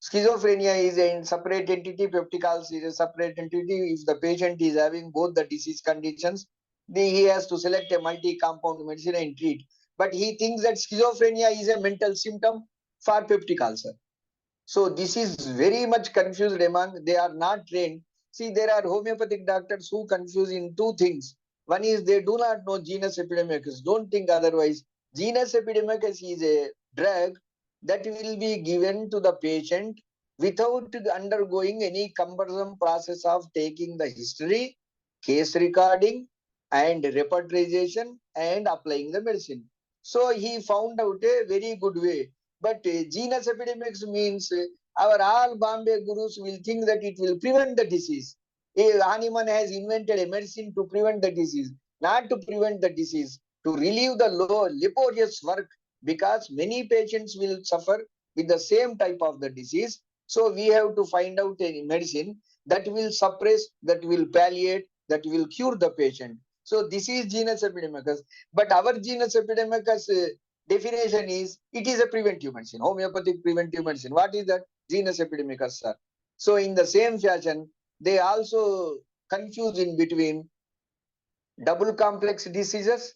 Schizophrenia is a separate entity, peptic ulcer is a separate entity. If the patient is having both the disease conditions, then he has to select a multi-compound medicine and treat. But he thinks that schizophrenia is a mental symptom for peptic ulcer. So this is very much confused among, they are not trained. See, there are homeopathic doctors who confuse in two things. One is they do not know genus epidemicus. Don't think otherwise. Genus epidemicus is a drug that will be given to the patient without undergoing any cumbersome process of taking the history, case recording, and repertorization and applying the medicine. So he found out a very good way. But genus epidemics means our all Bombay gurus will think that it will prevent the disease. Hahnemann has invented a medicine to prevent the disease, not to prevent the disease, to relieve the low, laborious work, because many patients will suffer with the same type of the disease. So we have to find out a medicine that will suppress, that will palliate, that will cure the patient. So this is genus epidemicus. But our genus epidemicus definition is, it is a preventive medicine, homeopathic preventive medicine. What is that? Genus epidemicus, sir. So in the same fashion, they also confuse in between double complex diseases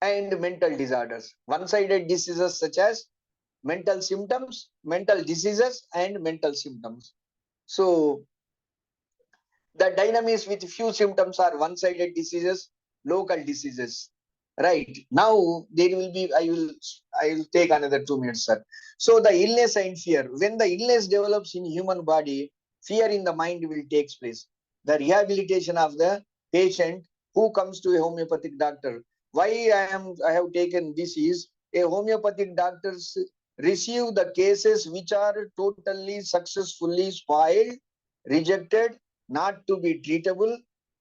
and mental disorders. One-sided diseases such as mental symptoms, mental diseases, and mental symptoms. So the dynamics with few symptoms are one-sided diseases, local diseases. Right. Now there will be, I will take another 2 minutes, sir. So the illness and fear. When the illness develops in human body, fear in the mind will take place. The rehabilitation of the patient who comes to a homeopathic doctor. Why I have taken this is, a homeopathic doctors receive the cases which are totally successfully spoiled, rejected, not to be treatable,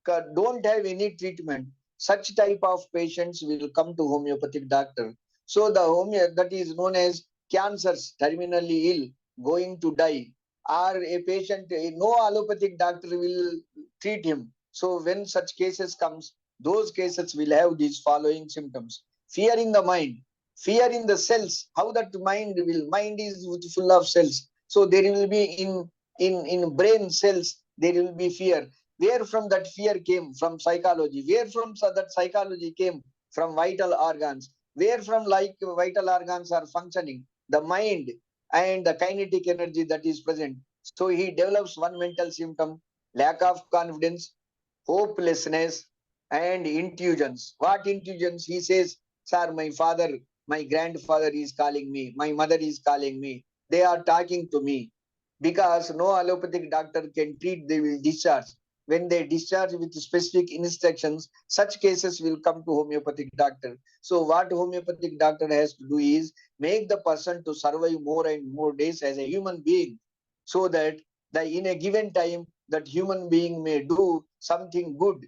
don't have any treatment. Such type of patients will come to homeopathic doctor. So the that is known as cancers, terminally ill, going to die, or a patient, no allopathic doctor will treat him. So when such cases comes, those cases will have these following symptoms: fear in the mind, fear in the cells. How that mind is full of cells. So there will be in brain cells, there will be fear. Where from that fear came? From psychology. Where from that psychology came? From vital organs. Where from, like, vital organs are functioning? The mind. and the kinetic energy that is present. So he develops one mental symptom: lack of confidence, hopelessness, and intuitions. What intuitions? He says, sir, my father, my grandfather is calling me, my mother is calling me, they are talking to me. Because no allopathic doctor can treat, they will discharge. When they discharge with specific instructions, such cases will come to homeopathic doctor. So what homeopathic doctor has to do is make the person to survive more and more days as a human being, so that in a given time that human being may do something good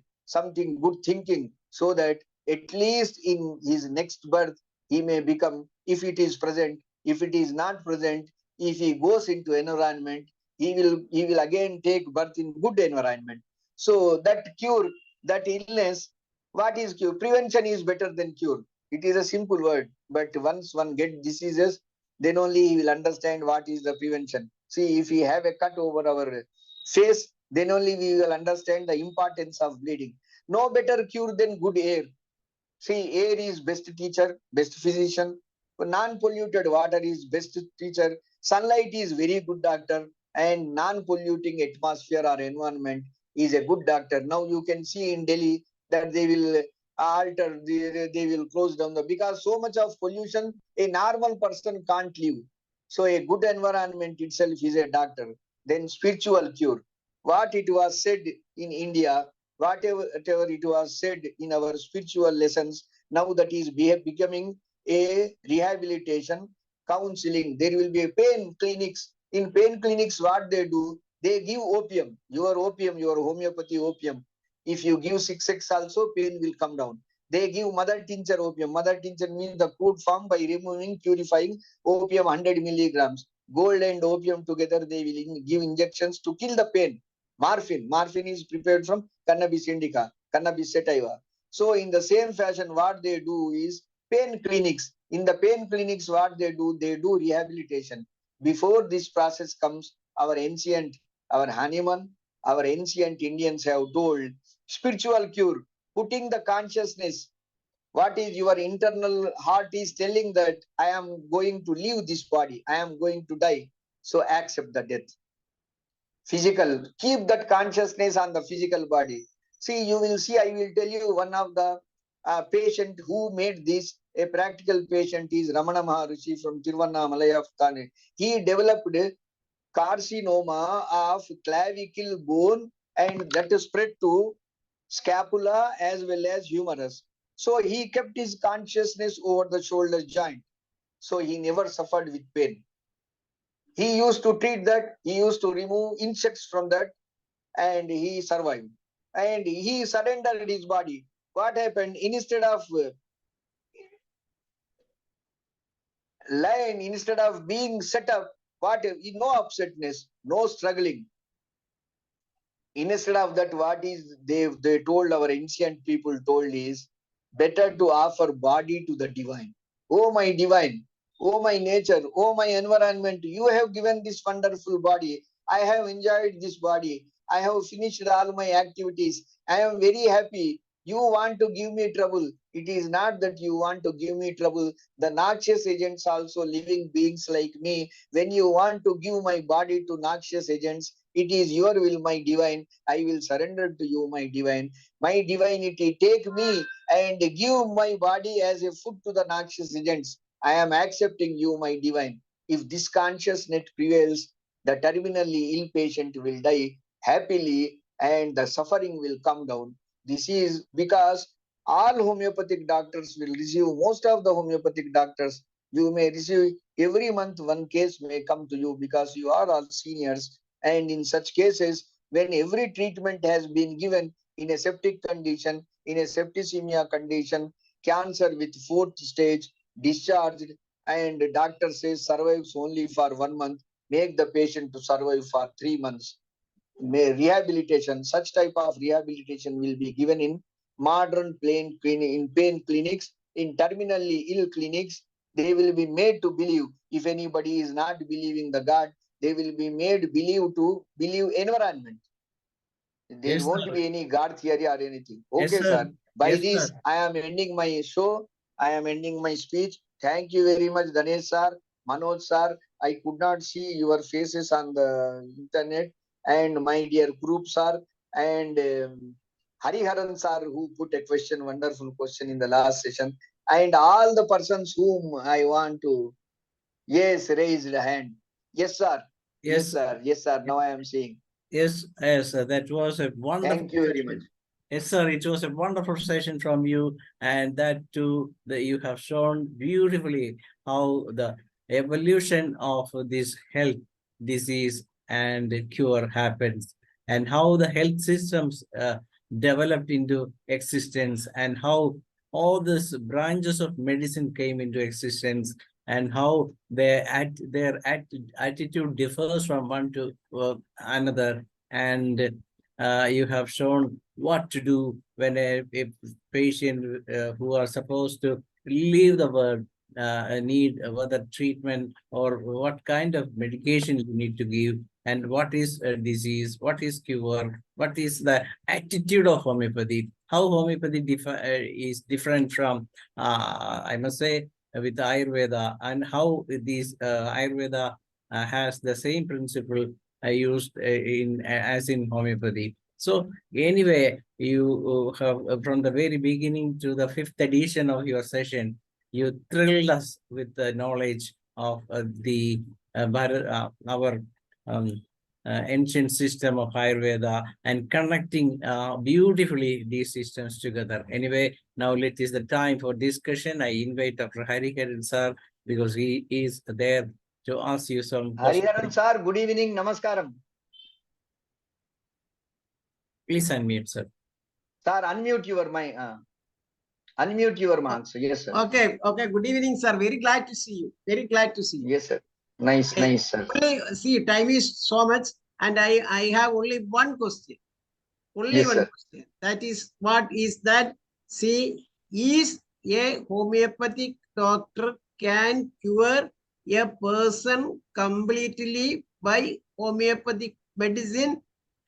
thinking, so that at least in his next birth he may become, if it is present, if it is not present, if he goes into environment, he will again take birth in good environment. So that cure, that illness, what is cure? Prevention is better than cure. It is a simple word, but once one get diseases, then only he will understand what is the prevention. See, if we have a cut over our face, then only we will understand the importance of bleeding. No better cure than good air. See, air is best teacher, best physician. Non-polluted water is best teacher. Sunlight is very good doctor, and non-polluting atmosphere or environment is a good doctor. Now you can see in Delhi that they will alter, they will close down the, because so much of pollution, a normal person can't live. So a good environment itself is a doctor. Then spiritual cure. What it was said in India, whatever it was said in our spiritual lessons, now that is becoming a rehabilitation counseling. There will be a pain clinics. In pain clinics, what they do, they give opium, your homeopathy opium. If you give 6x also, pain will come down. They give mother tincture opium. Mother tincture means the crude form, by removing, purifying opium 100 milligrams. Gold and opium together, they will give injections to kill the pain. Morphine is prepared from cannabis indica, cannabis sativa. So in the same fashion, what they do is pain clinics. In the pain clinics, what they do rehabilitation. Before this process comes, our Hanuman, our ancient Indians have told spiritual cure, putting the consciousness. What is your internal heart is telling that I am going to leave this body, I am going to die. So accept the death. Physical, keep that consciousness on the physical body. See, you will see, I will tell you one of the patient who made this, a practical patient, is Ramana Maharishi from Tiruvannamalai of Thane. He developed carcinoma of clavicle bone, and that is spread to scapula as well as humerus. So he kept his consciousness over the shoulder joint. So he never suffered with pain. He used to treat that, he used to remove insects from that, and he survived. And he surrendered his body. What happened? Instead of lying, instead of being set up, what? No upsetness, no struggling. Instead of that, what is they told, our ancient people told, is better to offer body to the divine. Oh my divine, oh my nature, oh my environment, you have given this wonderful body. I have enjoyed this body. I have finished all my activities. I am very happy. You want to give me trouble. It is not that you want to give me trouble. The noxious agents also living beings like me. When you want to give my body to noxious agents, it is your will, my divine. I will surrender to you, my divine. My divinity, take me and give my body as a food to the noxious agents. I am accepting you, my divine. If this consciousness prevails, the terminally ill patient will die happily and the suffering will come down. This is because all homeopathic doctors will receive, most of the homeopathic doctors, you may receive every month one case may come to you, because you are all seniors. And in such cases, when every treatment has been given in a septic condition, in a septicemia condition, cancer with 4th stage, discharged, and the doctor says survives only for 1 month, make the patient to survive for 3 months. Rehabilitation, such type of rehabilitation will be given in modern in pain clinics, in terminally ill clinics. They will be made to believe. If anybody is not believing the God, they will be made believe environment. There Yes, won't sir. be any God theory or anything. Yes, Okay, sir. sir. By Yes, sir. this, I am ending my show. I am ending my speech. Thank you very much, Ganesh sir, Manoj sir, I could not see your faces on the internet. And my dear group sir and Hariharan sir, who put a question, wonderful question in the last session, and all the persons whom I want to, yes, raised a hand. Yes, sir. Yes, Yes, sir. Yes, sir. Now I am seeing. yes, yes, that was a wonderful Thank you very much. session. Yes, sir, it was a wonderful session from you, and that too, that you have shown beautifully how the evolution of this health, disease, and cure happens, and how the health systems developed into existence, and how all these branches of medicine came into existence, and how their attitude differs from one to another, and you have shown what to do when a patient who are supposed to leave the world need whether treatment or what kind of medication you need to give, and what is a disease, what is cure, what is the attitude of homeopathy, how homeopathy is different from I must say with Ayurveda, and how these Ayurveda has the same principle used in as in homeopathy. So anyway, you have from the very beginning to the fifth edition of your session, you thrilled us with the knowledge of our um, ancient system of Ayurveda and connecting beautifully these systems together. Anyway, now it is the time for discussion. I invite Dr. Hariharan sir because he is there to ask you some questions. Hariharan sir, good evening. Namaskaram. Please unmute, sir. Sir, unmute your mic. Unmute your mic. Yes, sir. Okay, okay. Good evening, sir. Very glad to see you. Very glad to see you. Yes, sir. Nice, Okay. nice, sir. Only, see, time is so much, and I have only one question. Only Yes, one sir. question. That is, what is that? See, is a homeopathic doctor can cure a person completely by homeopathic medicine?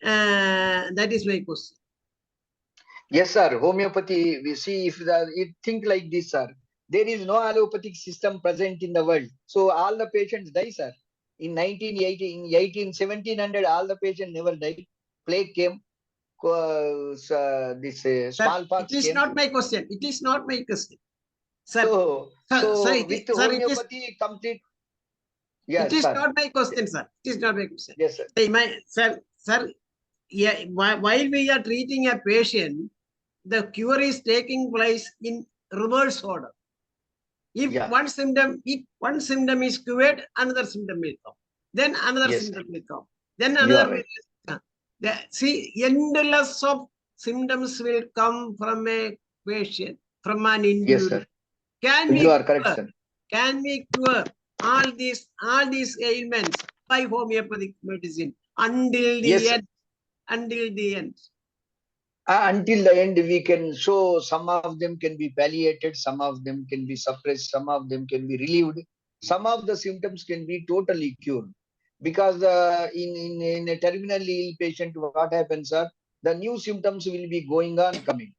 That is my question. Yes, sir. Homeopathy, we see if it think like this, sir. There is no allopathic system present in the world. So all the patients die, sir. In 1980, in 1700, all the patients never died. Plague came, this smallpox It is came. not my question. It is not my question. Sir, So, sir, with sir, homeopathy complete. It Yes, is sir. not my question, sir. It is not my question. Yes, sir. Sir, yeah, while we are treating a patient, the cure is taking place in reverse order. If one symptom is cured, another symptom will come. Then another symptom will come. Then another will come. See, endless of symptoms will come from a patient, from an individual. Yes, sir. Can we You are correct, sir. Can we cure all these ailments by homeopathic medicine until the end? Until the end. Until the end, we can show some of them can be palliated, some of them can be suppressed, some of them can be relieved, some of the symptoms can be totally cured. Because in a terminally ill patient, what happens, sir? The new symptoms will be going on, coming.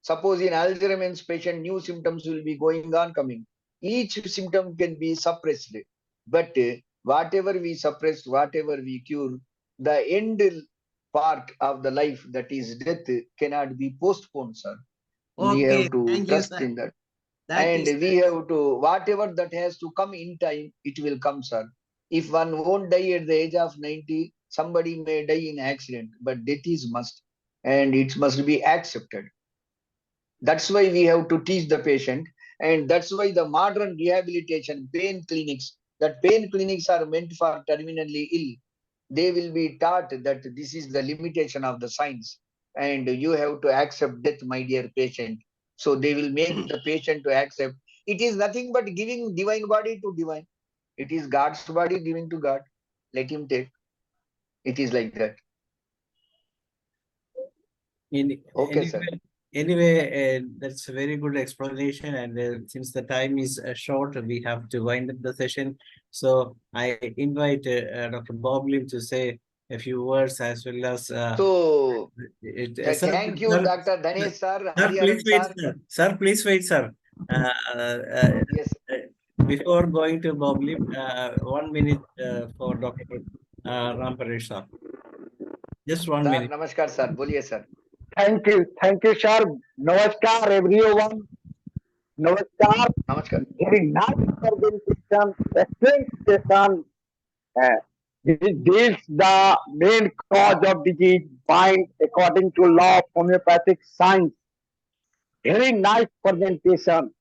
Suppose in Alzheimer's patient, new symptoms will be going on, coming. Each symptom can be suppressed. But whatever we suppress, whatever we cure, the end part of the life, that is death, cannot be postponed, sir. We have to Thank trust you, sir. in that. That And is we have to, whatever that has to come in time, it will come, sir. If one won't die at the age of 90, somebody may die in accident, but death is must, and it must be accepted. That's why we have to teach the patient, and that's why the modern rehabilitation pain clinics, that pain clinics are meant for terminally ill. They will be taught that this is the limitation of the science, and you have to accept death, my dear patient. So they will make the patient to accept. It is nothing but giving divine body to divine. It is God's body giving to God. Let him take. It is like that. Okay, sir. Anyway, that's a very good explanation. And since the time is short, we have to wind up the session. So I invite Dr. Boblin to say a few words as well as. So Sir, thank you, Dr. Dhanesh sir, sir, please Hariharan wait, sir. sir. Sir, please wait, sir. Yes. Before going to Bobli, 1 minute for Dr. Ram Paresh sir. Just 1 Sir, minute. namaskar, sir. Boliye, sir. Thank you, sir. Namaskar, everyone. Namaskar. Namaskar. Very nice presentation, excellent session. Uh, this is the main cause of disease, mind according to law of homeopathic science. Very nice presentation.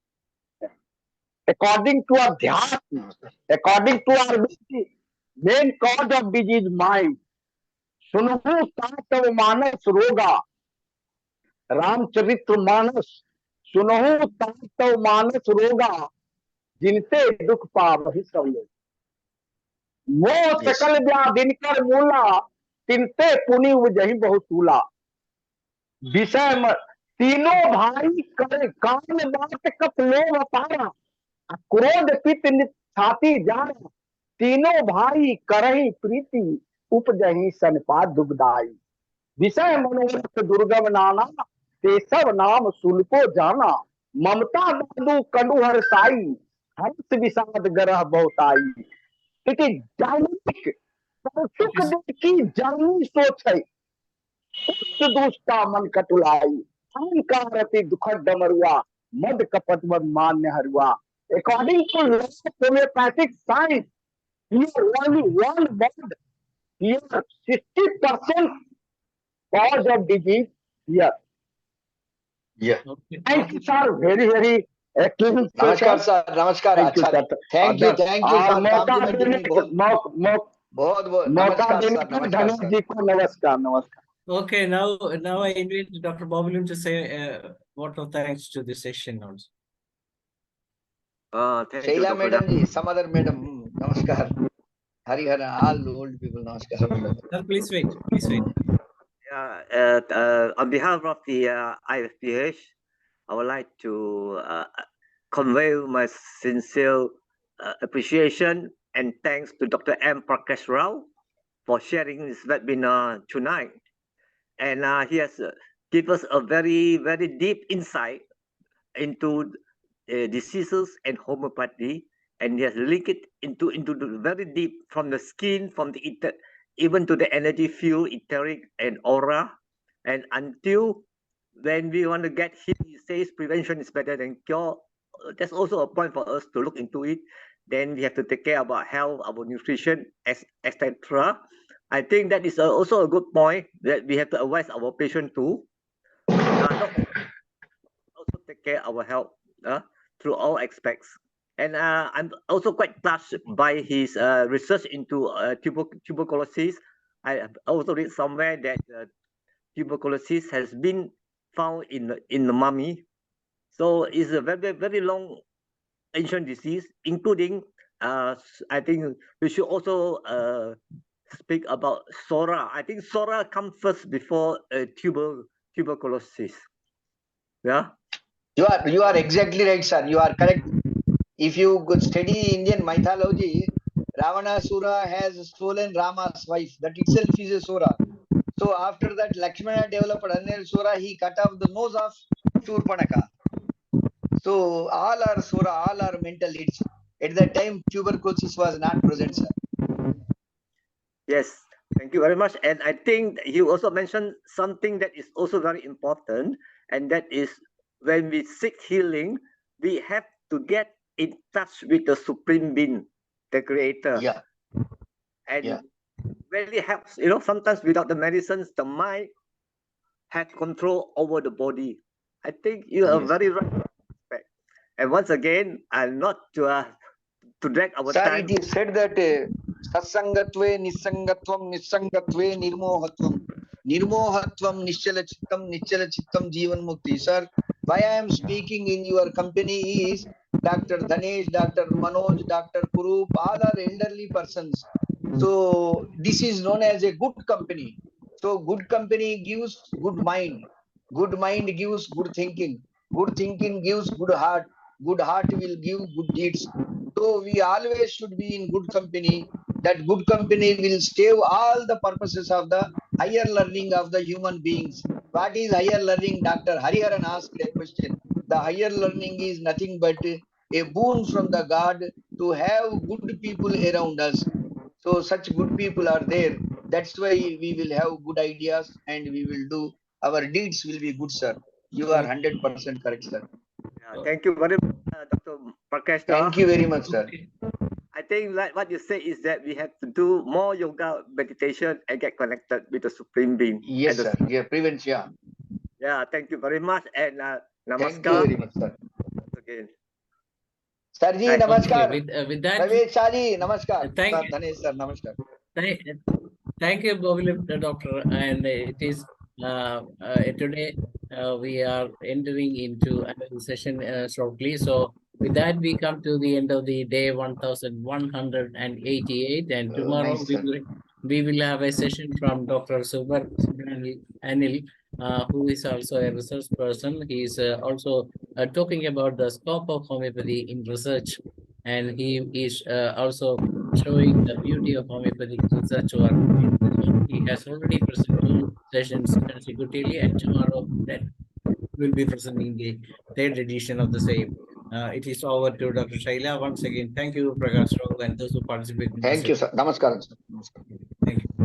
According to Adhyatma, according to our main cause of disease, mind. सुनहु सातव मानस रोगा रामचरित्र मानस सुनहु तातव मानस रोगा जिनसे दुख पावहि सब लोग मोह Yes. सकल व्याधिन कर मूला तिनते पुनि उजहि बहुतूला विषय तीनों भाई करे कान बात कप लोभ अपारा क्रोध पित छाती जाना तीनों भाई करहि प्रीति उपजहि सनपा दुबदाई विषय मनोरथ दुर्गम नाना ते सब नाम सुनको जाना ममता दादू कंडु हर साई हर्ष विषाद गरह बहुताई इट इज डायनेमिक सुख दुख की जर्नी सोच है उच्च दुष्टा मन कटुलाई अहंकार अति दुखद डमरुआ मद कपट मद मान्य हरुआ according to homeopathic science here only one word here 60% cause of disease here. Yeah. Okay. Thank you, sir. Very excellent Namaskar, session. sir. Namaskar. Thank you, Acha. sir. Thank you for मौका complimenting देने me. बहुत बहुत मौका नमस्कार देने sir. के नमस्कार धनेश sir. जी को नमस्कार. Okay, now I invite Dr. Boblin to say vote of thanks to this session also. Thank you, Shaila Dr. madam ji, some other madam. Namaskar. Harihara, all old people. Namaskar. Sir, please wait. Please wait. On behalf of the IFPH, I would like to convey my sincere appreciation and thanks to Dr. M. PRAKASH RAO for sharing this webinar tonight. And he has given us a very deep insight into diseases and homeopathy, and he has linked it into the very deep, from the skin, from the even to the energy field, etheric and aura, and until when we want to get healed, he says prevention is better than cure. That's also a point for us to look into it. Then we have to take care about health, our nutrition, etc. I think that is also a good point that we have to advise our patient to also take care of our health through all aspects. And I'm also quite touched by his research into tuberculosis. I have also read somewhere that tuberculosis has been found in the mummy. So it's a very long ancient disease, including I think we should also speak about SORA. I think SORA comes first before tuberculosis. Yeah. You are exactly right, sir. You are correct. If you could study Indian mythology, Ravanasura has stolen Rama's wife. That itself is a Sura. So after that, Lakshmana developed another Sura. He cut off the nose of Shurpanaka. So all are Sura, all are mental hits. At that time, tuberculosis was not present, sir. Yes, thank you very much. And I think you also mentioned something that is also very important, and that is when we seek healing, we have to get in touch with the Supreme Being, the Creator. Yeah. And really helps, sometimes without the medicines, the mind has control over the body. I think you are very right. And once again, I'm not to drag our Sir, time. it is said that Satsangatve Nisangatvam Nisangatve Nirmohatvam Nirmohatvam Nischala Chittam Jivan Mukti. Sir, why I am speaking in your company is Dr. Dhanesh, Dr. Manoj, Dr. Kurup, all are elderly persons. So this is known as a good company. So good company gives good mind. Good mind gives good thinking. Good thinking gives good heart. Good heart will give good deeds. So we always should be in good company. That good company will save all the purposes of the higher learning of the human beings. What is higher learning? Dr. Hariharan asked a question. The higher learning is nothing but a boon from the God to have good people around us. So such good people are there. That's why we will have good ideas and we will do, our deeds will be good, sir. You are 100% correct, sir. Yeah, thank you very much, Dr. Prakash Rao. Thank you very much, sir. I think like what you say is that we have to do more yoga meditation and get connected with the Supreme Being. Yes, sir. Yeah, prevention. Yeah. Yeah, thank you very much. And Thank you namaskar very much, sir. again. Sirji, Right. namaskar. With that, Ramesh Shaji, namaskar. thank Sir, you. Dhanesh, sir, namaskar. Thank you, Doctor. And it is today we are entering into another session shortly. So with that, we come to the end of the day 1188, and tomorrow Nice, sir. we will have a session from Dr. Anil, who is also a research person. He is also talking about the scope of homeopathy in research, and he is also showing the beauty of homeopathic research work. He has already presented 2 sessions consecutively, and tomorrow that will be presenting the 3rd edition of the same. It is over to Dr. Shaila. Once again, thank you, Prakash Rao, and those who participated in the Thank you, session. sir. Namaskaram, sir.